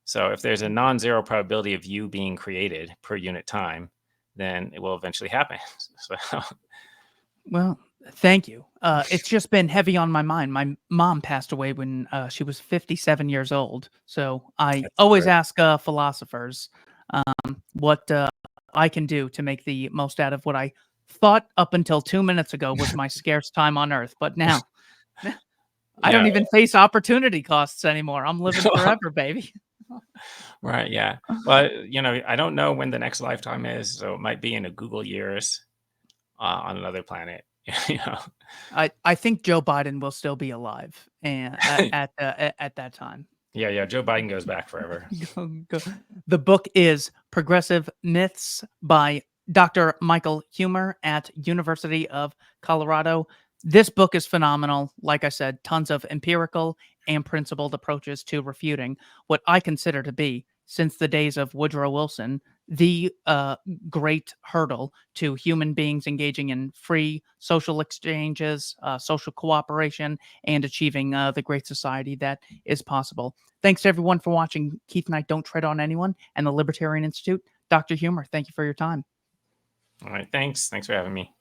B: So if there's a non-zero probability of you being created per unit time, then it will eventually happen. So
A: Well, thank you. It's just been heavy on my mind. My mom passed away when she was 57 years old. So I
B: that's
A: always
B: great.
A: ask philosophers what I can do to make the most out of what I thought up until 2 minutes ago was my scarce time on Earth. But now I
B: Yeah.
A: don't even face opportunity costs anymore. I'm living forever, baby.
B: Right. Yeah. Well, I don't know when the next lifetime is, so it might be in a Google years on another planet. you know.
A: I think Joe Biden will still be alive and at that time.
B: Yeah. Joe Biden goes back forever.
A: Go. The book is Progressive Myths by Dr. Michael Huemer at University of Colorado. This book is phenomenal. Like I said, tons of empirical and principled approaches to refuting what I consider to be, since the days of Woodrow Wilson, the great hurdle to human beings engaging in free social exchanges, social cooperation, and achieving the great society that is possible. Thanks to everyone for watching Keith Knight Don't Tread on Anyone and the Libertarian Institute. Dr. Huemer, thank you for your time.
B: All right. Thanks for having me.